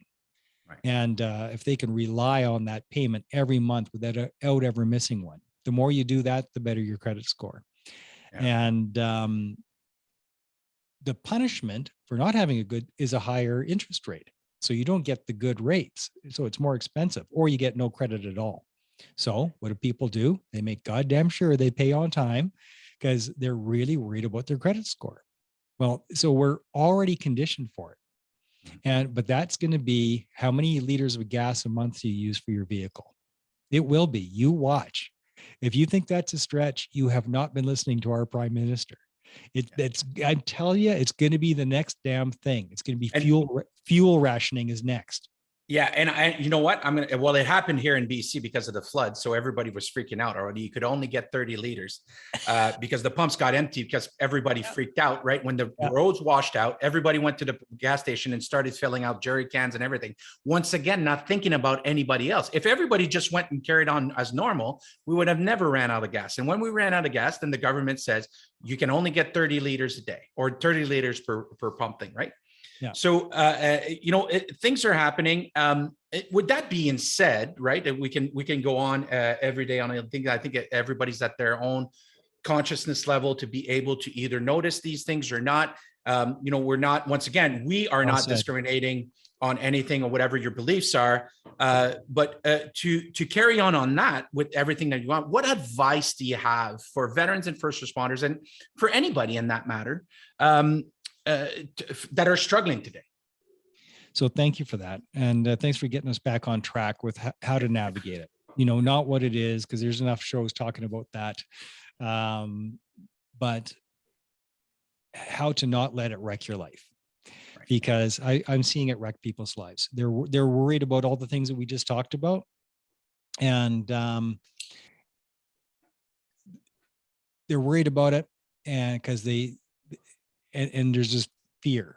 Right. And if they can rely on that payment every month without ever missing one, the more you do that, the better your credit score. Yeah. And the punishment for not having a good is a higher interest rate. So you don't get the good rates. So it's more expensive, or you get no credit at all. So what do people do? They make goddamn sure they pay on time because they're really worried about their credit score. Well, so we're already conditioned for it. But that's going to be how many liters of gas a month do you use for your vehicle? It will be. You watch. If you think that's a stretch, you have not been listening to our prime minister. I tell you, it's going to be the next damn thing. It's going to be fuel rationing is next. Yeah. And you know what? It happened here in BC because of the flood. So everybody was freaking out already. You could only get 30 liters because the pumps got empty because everybody freaked out, right? When the roads washed out, everybody went to the gas station and started filling out jerry cans and everything. Once again, not thinking about anybody else. If everybody just went and carried on as normal, we would have never ran out of gas. And when we ran out of gas, then the government says you can only get 30 liters a day or 30 liters per pump thing, right? Yeah. So, things are happening. With that being said, right, we can go on every day on. I think everybody's at their own consciousness level to be able to either notice these things or not. We're not. Once again, we are not discriminating on anything or whatever your beliefs are. But to carry on that with everything that you want, what advice do you have for veterans and first responders, and for anybody in that matter? That are struggling today. So thank you for that. And thanks for getting us back on track with how to navigate it. Not what it is, because there's enough shows talking about that. But how to not let it wreck your life. Right. Because I'm seeing it wreck people's lives. They're worried about all the things that we just talked about. And they're worried about it and because and there's just fear.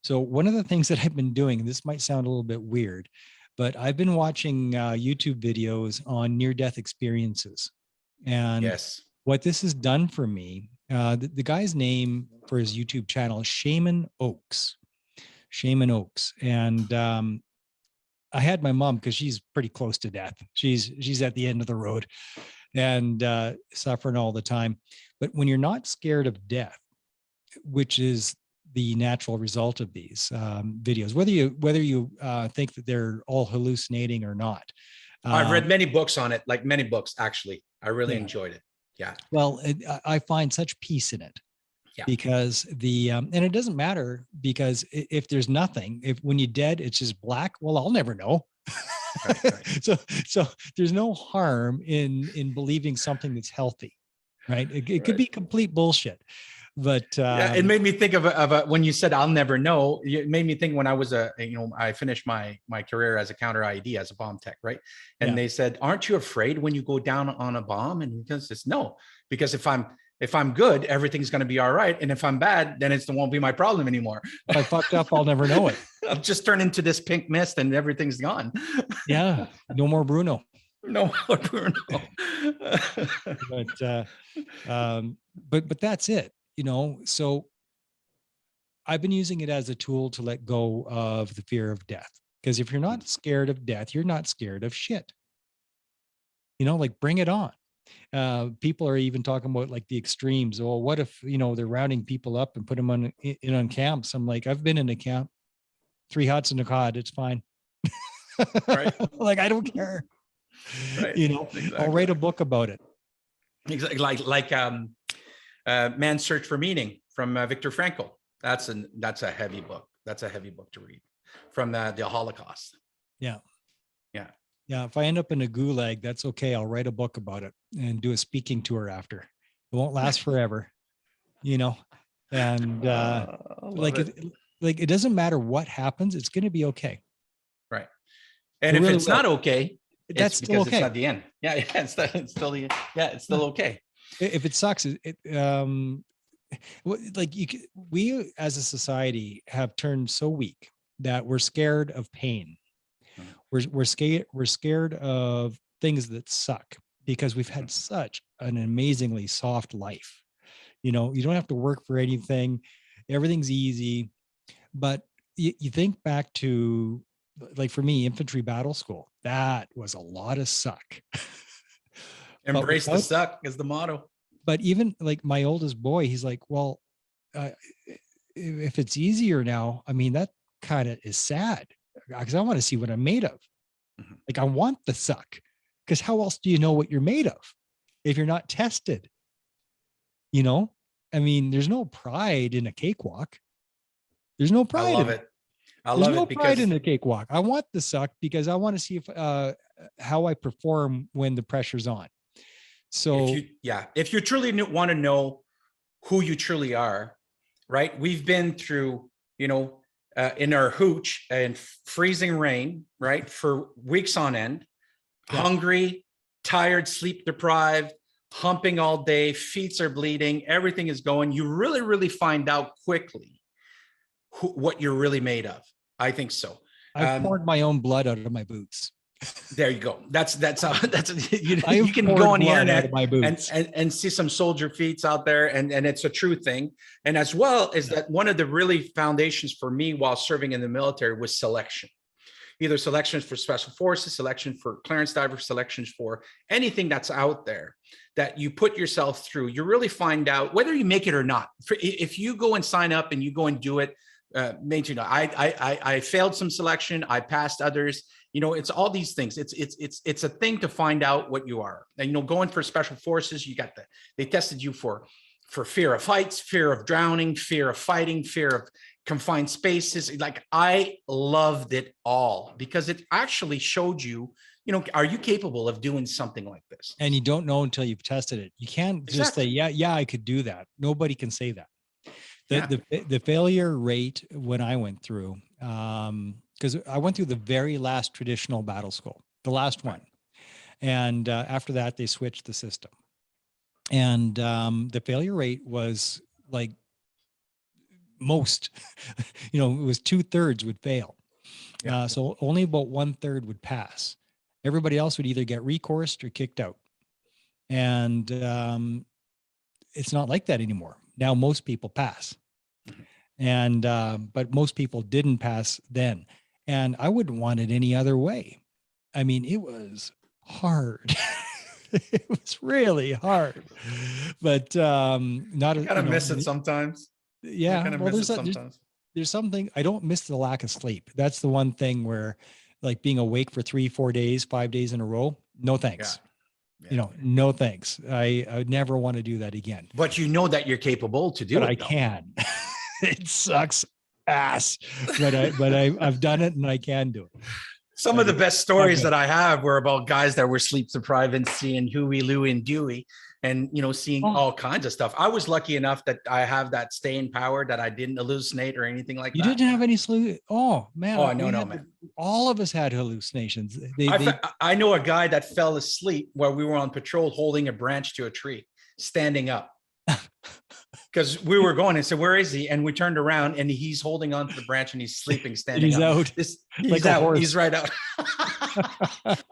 So one of the things that I've been doing, and this might sound a little bit weird, but I've been watching YouTube videos on near-death experiences. And what this has done for me, the guy's name for his YouTube channel is Shaman Oaks. And I had my mom, because she's pretty close to death. She's at the end of the road and suffering all the time. But when you're not scared of death, which is the natural result of these videos, whether you think that they're all hallucinating or not. I've read many books on it, like many books, actually. I really enjoyed it. Yeah. Well, I find such peace in it. Yeah. Because and it doesn't matter, because if there's nothing, when you're dead, it's just black. Well, I'll never know. Right. So there's no harm in believing something that's healthy, right? It could be complete bullshit. But it made me think of when you said I'll never know. It made me think when I was I finished my career as a counter IED, as a bomb tech, right? And they said, "Aren't you afraid when you go down on a bomb?" And he says, "No, because if I'm good, everything's going to be all right, and if I'm bad, then it won't be my problem anymore. If I fucked up, I'll never know it. I'll just turn into this pink mist, and everything's gone." Yeah, no more Bruno. No more Bruno. But that's it. So I've been using it as a tool to let go of the fear of death. Because if you're not scared of death, you're not scared of shit. Like, bring it on. People are even talking about like the extremes. Oh, what if, they're rounding people up and put them on camps? I'm like, I've been in a camp, 3 huts and a cot. It's fine. Right. Like, I don't care. Right. Exactly. I'll write a book about it. Exactly. Like Man's Search for Meaning from Viktor Frankl. That's a heavy book. That's a heavy book to read from the Holocaust. Yeah. If I end up in a gulag, that's okay. I'll write a book about it and do a speaking tour after. It won't last forever, and it doesn't matter what happens. It's going to be okay. Right. And It if really it's will. not okay, That's it's still because okay. it's not the end. Yeah, yeah, it's still it's still okay. If it sucks, like we as a society have turned so weak that we're scared of pain. We're scared of things that suck because we've had such an amazingly soft life. You know, you don't have to work for anything. Everything's easy. But you think back to, like, for me, infantry battle school, that was a lot of suck. Embrace the suck is the motto. But even like my oldest boy, he's like, well, uh, if it's easier now, I mean, that kind of is sad because I want to see what I'm made of. Like, I want the suck, because how else do you know what you're made of if you're not tested? You know, I mean, there's no pride in a cakewalk. There's no pride. I love it. There's no pride in a cakewalk. I want the suck because I want to see if how I perform when the pressure's on. So if you truly want to know who you truly are, right? We've been through, in our hooch and freezing rain, right? For weeks on end, hungry, tired, sleep deprived, humping all day, feet are bleeding, everything is going. You really, really find out quickly what you're really made of. I think so. I've poured my own blood out of my boots. There you go. That's you can go on the internet and see some soldier feats out there, and it's a true thing. And as well as that, one of the really foundations for me while serving in the military was selection. Either selections for special forces, selection for clearance diver, selections for anything that's out there that you put yourself through. You really find out whether you make it or not. If you go and sign up and you go and do it, I failed some selection, I passed others. It's all these things. It's a thing to find out what you are. And going for special forces, they tested you for fear of heights, fear of drowning, fear of fighting, fear of confined spaces. Like, I loved it all because it actually showed you, are you capable of doing something like this? And you don't know until you've tested it. You can't just say, yeah, I could do that. Nobody can say that. The failure rate when I went through, because I went through the very last traditional battle school, the last one. And after that, they switched the system. And the failure rate was like most, it was 2/3 would fail. So only about 1/3 would pass. Everybody else would either get recoursed or kicked out. And it's not like that anymore. Now most people pass. And but most people didn't pass then. And I wouldn't want it any other way. I mean, it was hard. It was really hard. But not I kind of miss it sometimes. Yeah. Well, there's something, I don't miss the lack of sleep. That's the one thing where, like, being awake for 3-4 days, 5 days in a row, no thanks. No thanks. I would never want to do that again. But you know that you're capable to do it. I can. It sucks ass, but I've done it and I can do it. Some of the best stories that I have were about guys that were sleep deprived and seeing Huey, Louie, and Dewey, and seeing all kinds of stuff. I was lucky enough that I have that staying power, that I didn't hallucinate or anything like that. You didn't have any sleep? Oh man! Oh no, man! All of us had hallucinations. I know a guy that fell asleep while we were on patrol, holding a branch to a tree, standing up. Because we were going and said, where is he? And we turned around and he's holding on to the branch and he's sleeping, standing he's up. Out. He's out. He's right out.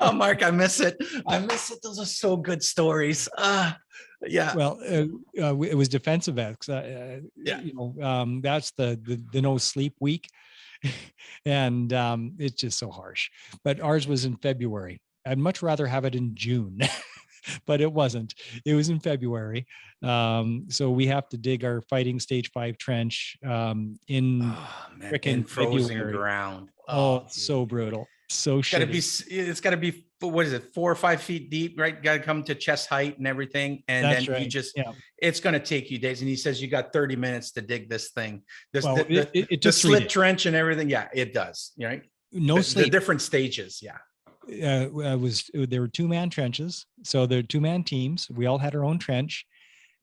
Oh, Mark, I miss it. Those are so good stories. Yeah. Well, it was defensive acts. That's the no sleep week. And it's just so harsh. But ours was in February. I'd much rather have it in June. But it wasn't. It was in February. So we have to dig our fighting stage 5 trench in freaking frozen ground. Oh, so brutal. So it's gotta be, what is it, 4 or 5 feet deep, right? Got to come to chest height and everything. And that's then right. It's going to take you days. And he says, you got 30 minutes to dig this thing. It the slit trench and everything. Yeah, it does. Right. No sleep. The different stages. Yeah. were 2-man trenches. So they're 2-man teams. We all had our own trench.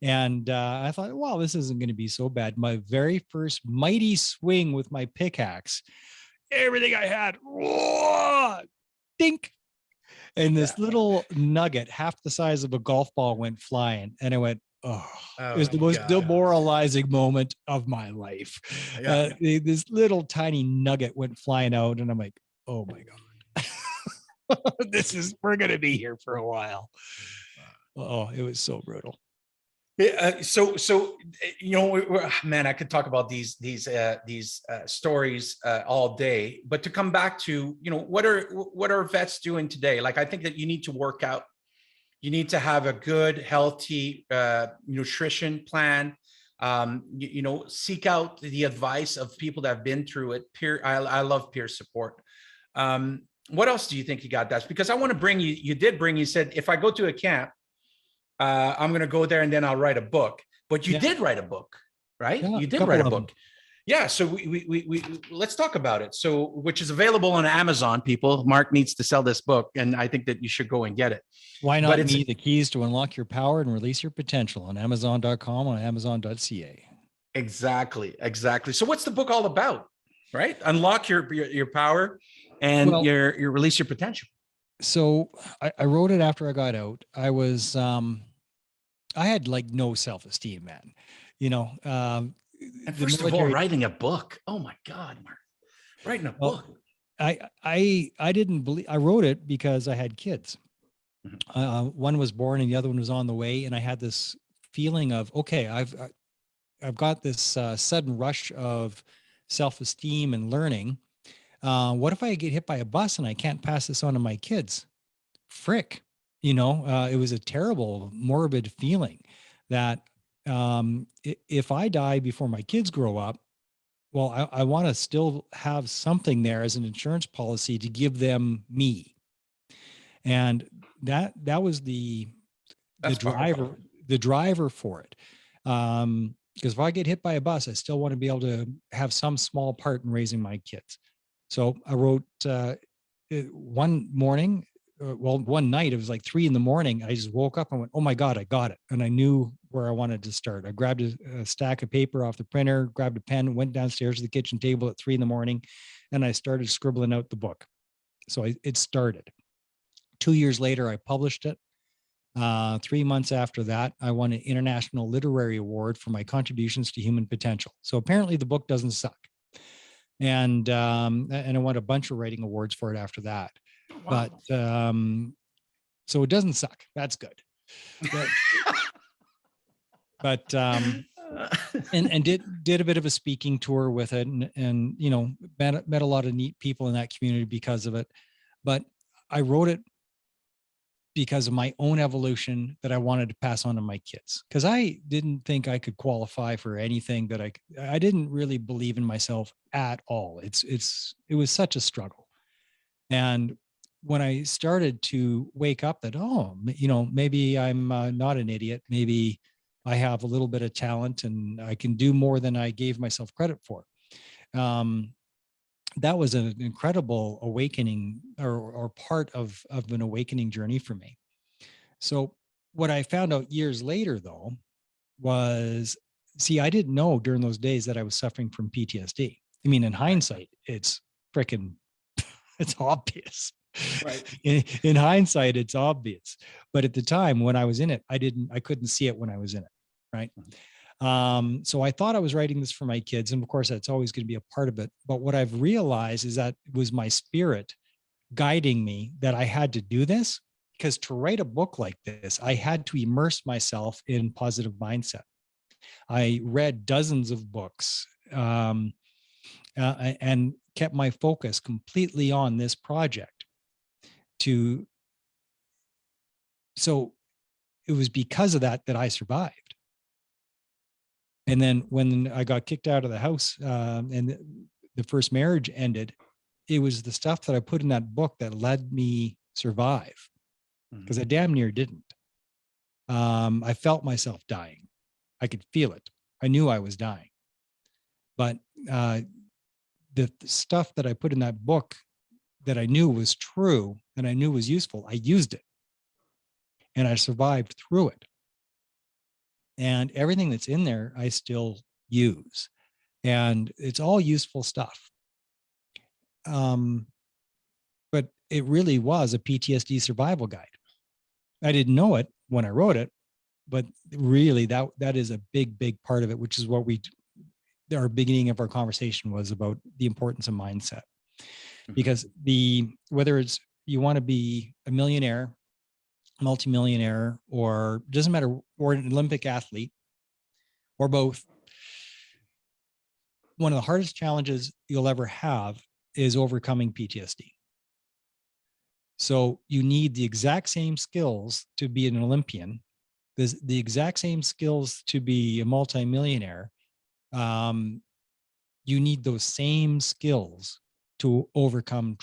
And I thought, well, this isn't going to be so bad. My very first mighty swing with my pickaxe, everything I had, dink. And this little nugget, half the size of a golf ball, went flying. And I went, oh, it was the most demoralizing moment of my life. This little tiny nugget went flying out. And I'm like, oh my God, we're going to be here for a while. Oh, it was so brutal. So man, I could talk about these stories all day. But to come back to, what are vets doing today? Like, I think that you need to work out. You need to have a good, healthy nutrition plan. Seek out the advice of people that have been through it. I love peer support. What else do you think you got? That's because I want to bring you. You said, if I go to a camp, I'm going to go there and then I'll write a book. But you did write a book, right? Yeah, you did write a book. Yeah. So we let's talk about it. So, which is available on Amazon, people. Mark needs to sell this book, and I think that you should go and get it. Why not? Me, the keys to unlock your power and release your potential on Amazon.com, on Amazon.ca. Exactly. So what's the book all about? Right? Unlock your power and your release your potential. So I wrote it after I got out. I was, I had like no self-esteem, man. And first of all, writing a book. Oh my God, Mark, writing a book. I didn't believe. I wrote it because I had kids. Mm-hmm. One was born and the other one was on the way, and I had this feeling of, okay, I've got this sudden rush of self-esteem and learning. What if I get hit by a bus and I can't pass this on to my kids? Frick. It was a terrible, morbid feeling that if I die before my kids grow up, well, I want to still have something there as an insurance policy to give them me. And that was the driver for it. Because if I get hit by a bus, I still want to be able to have some small part in raising my kids. So I wrote one night, it was like 3 a.m. I just woke up and went, oh my God, I got it. And I knew where I wanted to start. I grabbed a stack of paper off the printer, grabbed a pen, went downstairs to the kitchen table at 3 a.m. and I started scribbling out the book. So it started. 2 years later, I published it. 3 months after that, I won an International Literary Award for my contributions to human potential. So apparently the book doesn't suck. And I won a bunch of writing awards for it after that. Wow. But so it doesn't suck. That's good. But and did a bit of a speaking tour with it, and met a lot of neat people in that community because of it. But I wrote it because of my own evolution that I wanted to pass on to my kids, because I didn't think I could qualify for anything that I didn't really believe in myself at all. It was such a struggle. And when I started to wake up that, maybe I'm not an idiot, maybe I have a little bit of talent and I can do more than I gave myself credit for. That was an incredible awakening or part of an awakening journey for me. So what I found out years later, though, was, I didn't know during those days that I was suffering from PTSD. I mean, in hindsight, it's obvious. Right. In hindsight, it's obvious. But at the time when I was in it, I couldn't see it when I was in it. Right. Mm-hmm. So I thought I was writing this for my kids. And of course, that's always going to be a part of it. But what I've realized is that it was my spirit guiding me that I had to do this, because to write a book like this, I had to immerse myself in positive mindset. I read dozens of books and kept my focus completely on this project. So it was because of that I survived. And then when I got kicked out of the house and the first marriage ended, it was the stuff that I put in that book that let me survive, because I damn near didn't. I felt myself dying. I could feel it. I knew I was dying. But the stuff that I put in that book that I knew was true and I knew was useful, I used it. And I survived through it. And everything that's in there, I still use. And it's all useful stuff. But it really was a PTSD survival guide. I didn't know it when I wrote it, but really that is a big part of it, which is what our beginning of our conversation was about, the importance of mindset. Because whether it's you want to be a millionaire, multimillionaire, or doesn't matter, or an Olympic athlete, or both, one of the hardest challenges you'll ever have is overcoming PTSD. So you need the exact same skills to be an Olympian, the exact same skills to be a multimillionaire. You need those same skills to overcome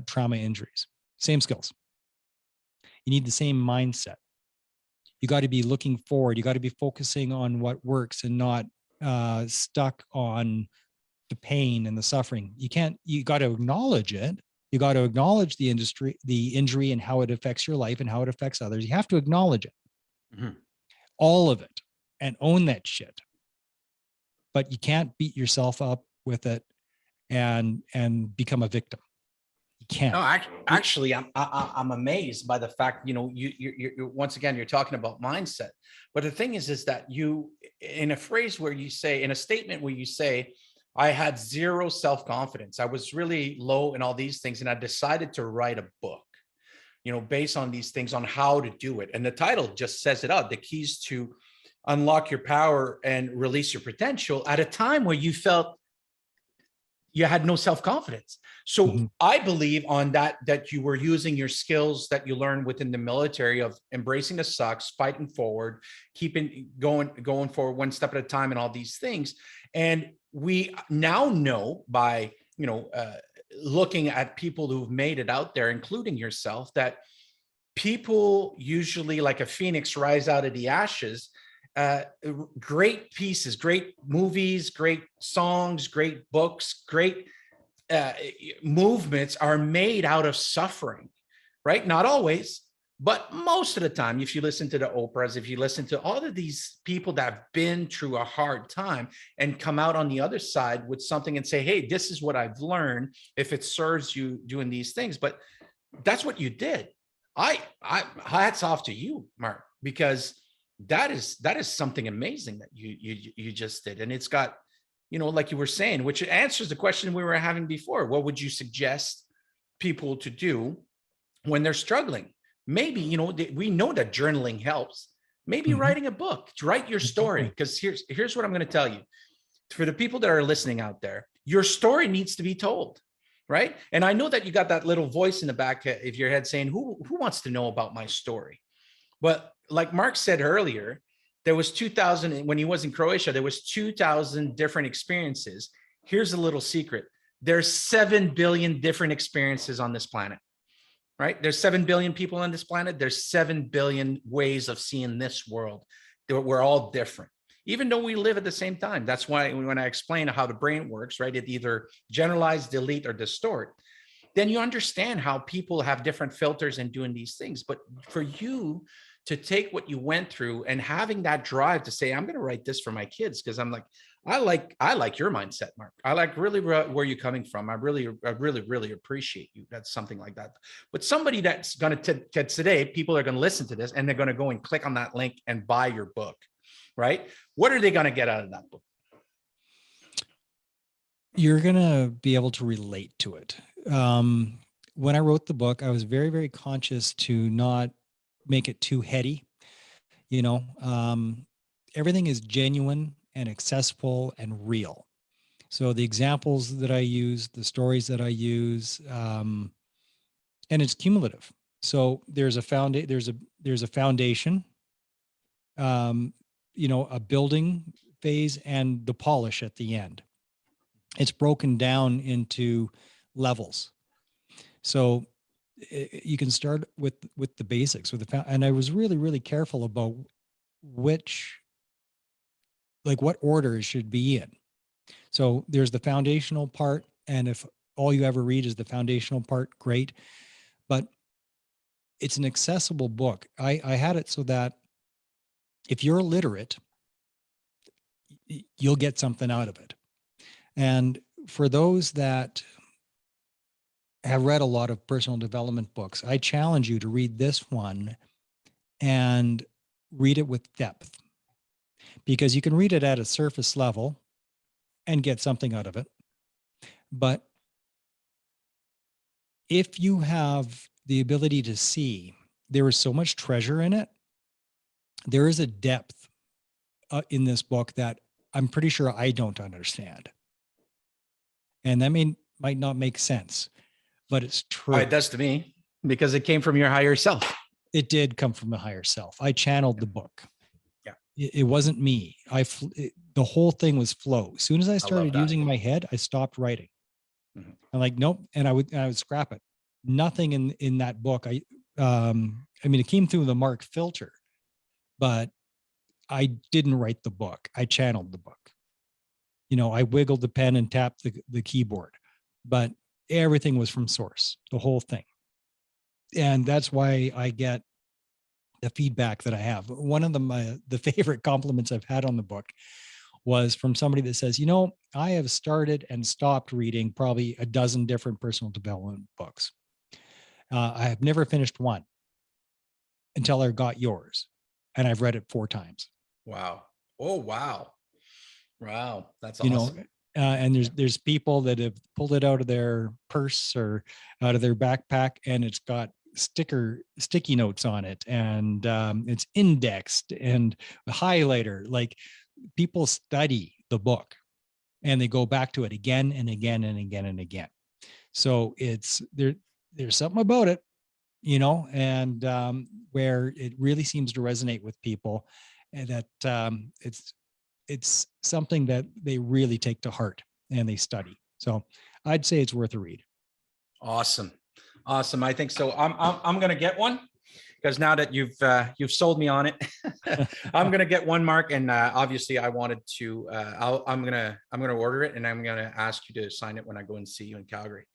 trauma injuries. Same skills. You need the same mindset. You got to be looking forward. You got to be focusing on what works and not stuck on the pain and the suffering. You got to acknowledge it. You got to acknowledge the injury and how it affects your life and how it affects others. You have to acknowledge it. All of it, and own that shit. But you can't beat yourself up with it and become a victim. You can't. No, actually, I'm amazed by the fact, you once again, you're talking about mindset. But the thing is that you, in a phrase where you say, in a statement where you say, I had zero self-confidence, I was really low in all these things, and I decided to write a book, based on these things, on how to do it. And the title just says it out: the keys to unlock your power and release your potential, at a time where you felt you had no self-confidence. So I believe on that you were using your skills that you learned within the military of embracing the sucks, fighting forward, keeping going forward one step at a time, and all these things. And we now know by, looking at people who've made it out there, including yourself, that people usually, like a phoenix, rise out of the ashes. Great pieces, great movies, great songs, great books, great movements are made out of suffering, right? Not always, but most of the time. If you listen to the Oprahs, if you listen to all of these people that have been through a hard time and come out on the other side with something and say, hey, this is what I've learned, if it serves you doing these things. But that's what you did. I hats off to you, Mark, because that is something amazing that you just did. And it's got, like you were saying, which answers the question we were having before. What would you suggest people to do when they're struggling? Maybe, we know that journaling helps. Maybe writing a book, to write your story. Because here's what I'm going to tell you. For the people that are listening out there, your story needs to be told, right? And I know that you got that little voice in the back of your head saying, who wants to know about my story? But like Mark said earlier, there was 2,000, when he was in Croatia, there was 2,000 different experiences. Here's a little secret. There's 7 billion different experiences on this planet, right? There's 7 billion people on this planet. There's 7 billion ways of seeing this world. We're all different, even though we live at the same time. That's why when I explain how the brain works, right, it either generalize, delete, or distort. Then you understand how people have different filters in doing these things. But for you to take what you went through and having that drive to say, I'm going to write this for my kids, because I'm like, I like your mindset, Mark. I like really where you're coming from. I really appreciate you. That's something like that. But somebody that's going to today, people are going to listen to this and they're going to go and click on that link and buy your book, right? What are they going to get out of that book? You're going to be able to relate to it. When I wrote the book, I was very, very conscious to not make it too heady. Everything is genuine and accessible and real. So the examples that I use, the stories that I use, and it's cumulative. So there's a foundation, a building phase, and the polish at the end. It's broken down into levels. So you can start with the basics, and I was really, really careful about what order it should be in. So there's the foundational part, and if all you ever read is the foundational part, great. But it's an accessible book. I had it so that if you're illiterate, you'll get something out of it. And for those that have read a lot of personal development books. I challenge you to read this one and read it with depth, because you can read it at a surface level and get something out of it. But if you have the ability to see, there is so much treasure in it. There is a depth in this book that I'm pretty sure I don't understand. And that might not make sense, but it's true. It does to me, because it came from your higher self. It did come from the higher self. I channeled the book. Yeah. It wasn't me. The whole thing was flow. As soon as I started using my head, I stopped writing. Mm-hmm. I'm like, nope. And I would scrap it. Nothing in that book. I mean, it came through the Mark filter, but I didn't write the book. I channeled the book. I wiggled the pen and tapped the keyboard, but everything was from source, the whole thing. And that's why I get the feedback that I have. One of the favorite compliments I've had on the book was from somebody that says, I have started and stopped reading probably a dozen different personal development books. I have never finished one until I got yours, and I've read it 4 times. Wow. Oh, wow. Wow. That's awesome. And there's people that have pulled it out of their purse or out of their backpack, and it's got sticky notes on it, and it's indexed and a highlighter. Like, people study the book and they go back to it again and again and again and again. So there's something about it, and where it really seems to resonate with people, and that it's something that they really take to heart and they study. So I'd say it's worth a read. Awesome. I think so. I'm going to get one, because now that you've sold me on it, I'm going to get one, Mark. And obviously I wanted to, I'm going to order it, and I'm going to ask you to sign it when I go and see you in Calgary.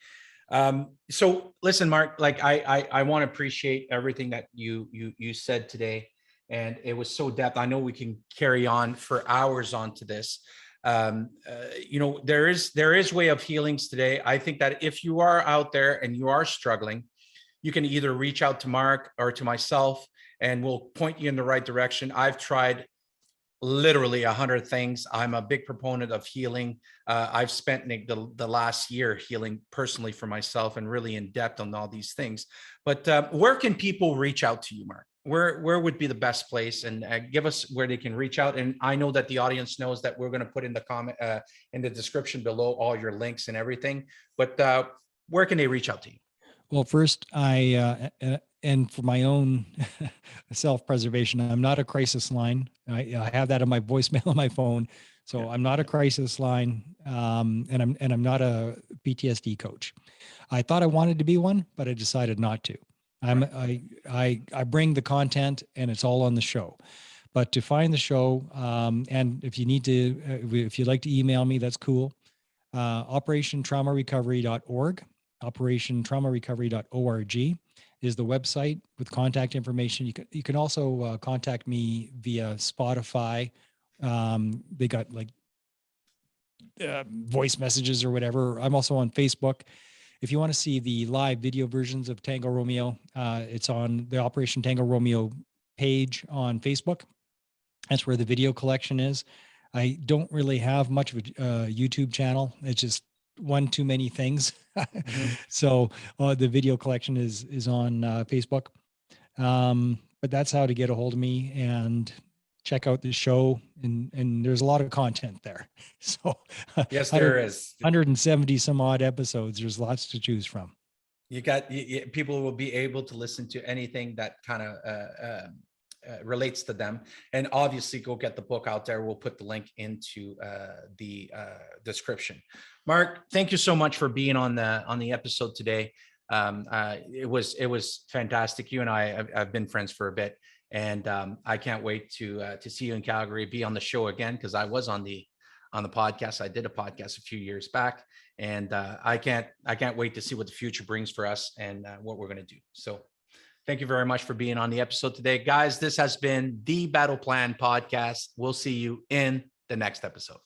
So listen, Mark, like I want to appreciate everything that you said today. And it was so depth. I know we can carry on for hours onto this. There is way of healings today. I think that if you are out there and you are struggling, you can either reach out to Mark or to myself, and we'll point you in the right direction. I've tried literally 100 things. I'm a big proponent of healing. I've spent the last year healing personally for myself, and really in depth on all these things. But where can people reach out to you, Mark? Where would be the best place? And give us where they can reach out. And I know that the audience knows that we're going to put in the comment in the description below all your links and everything. But where can they reach out to you? Well, first, and for my own self-preservation, I'm not a crisis line. I have that on my voicemail on my phone. So I'm not a crisis line, and I'm not a PTSD coach. I thought I wanted to be one, but I decided not to. I bring the content, and it's all on the show. But to find the show, and if you'd like to email me, that's cool. OperationTraumaRecovery.org. OperationTraumaRecovery.org is the website with contact information. You can also contact me via Spotify. They got voice messages or whatever. I'm also on Facebook. If you want to see the live video versions of Tango Romeo, it's on the Operation Tango Romeo page on Facebook. That's where the video collection is. I don't really have much of a YouTube channel. It's just one too many things. Mm-hmm. So the video collection is on Facebook. But that's how to get a hold of me and check out the show. And there's a lot of content there. So yes, there is 170 some odd episodes. There's lots to choose from. People will be able to listen to anything that kind of relates to them. And obviously go get the book out there. We'll put the link into the description. Mark, thank you so much for being on the episode today. It was fantastic. You and I have been friends for a bit, and I can't wait to see you in Calgary, be on the show again, because I was on the podcast. I did a podcast a few years back, and I can't wait to see what the future brings for us and what we're going to do. So thank you very much for being on the episode today, guys. This has been the Battle Plan Podcast. We'll see you in the next episode.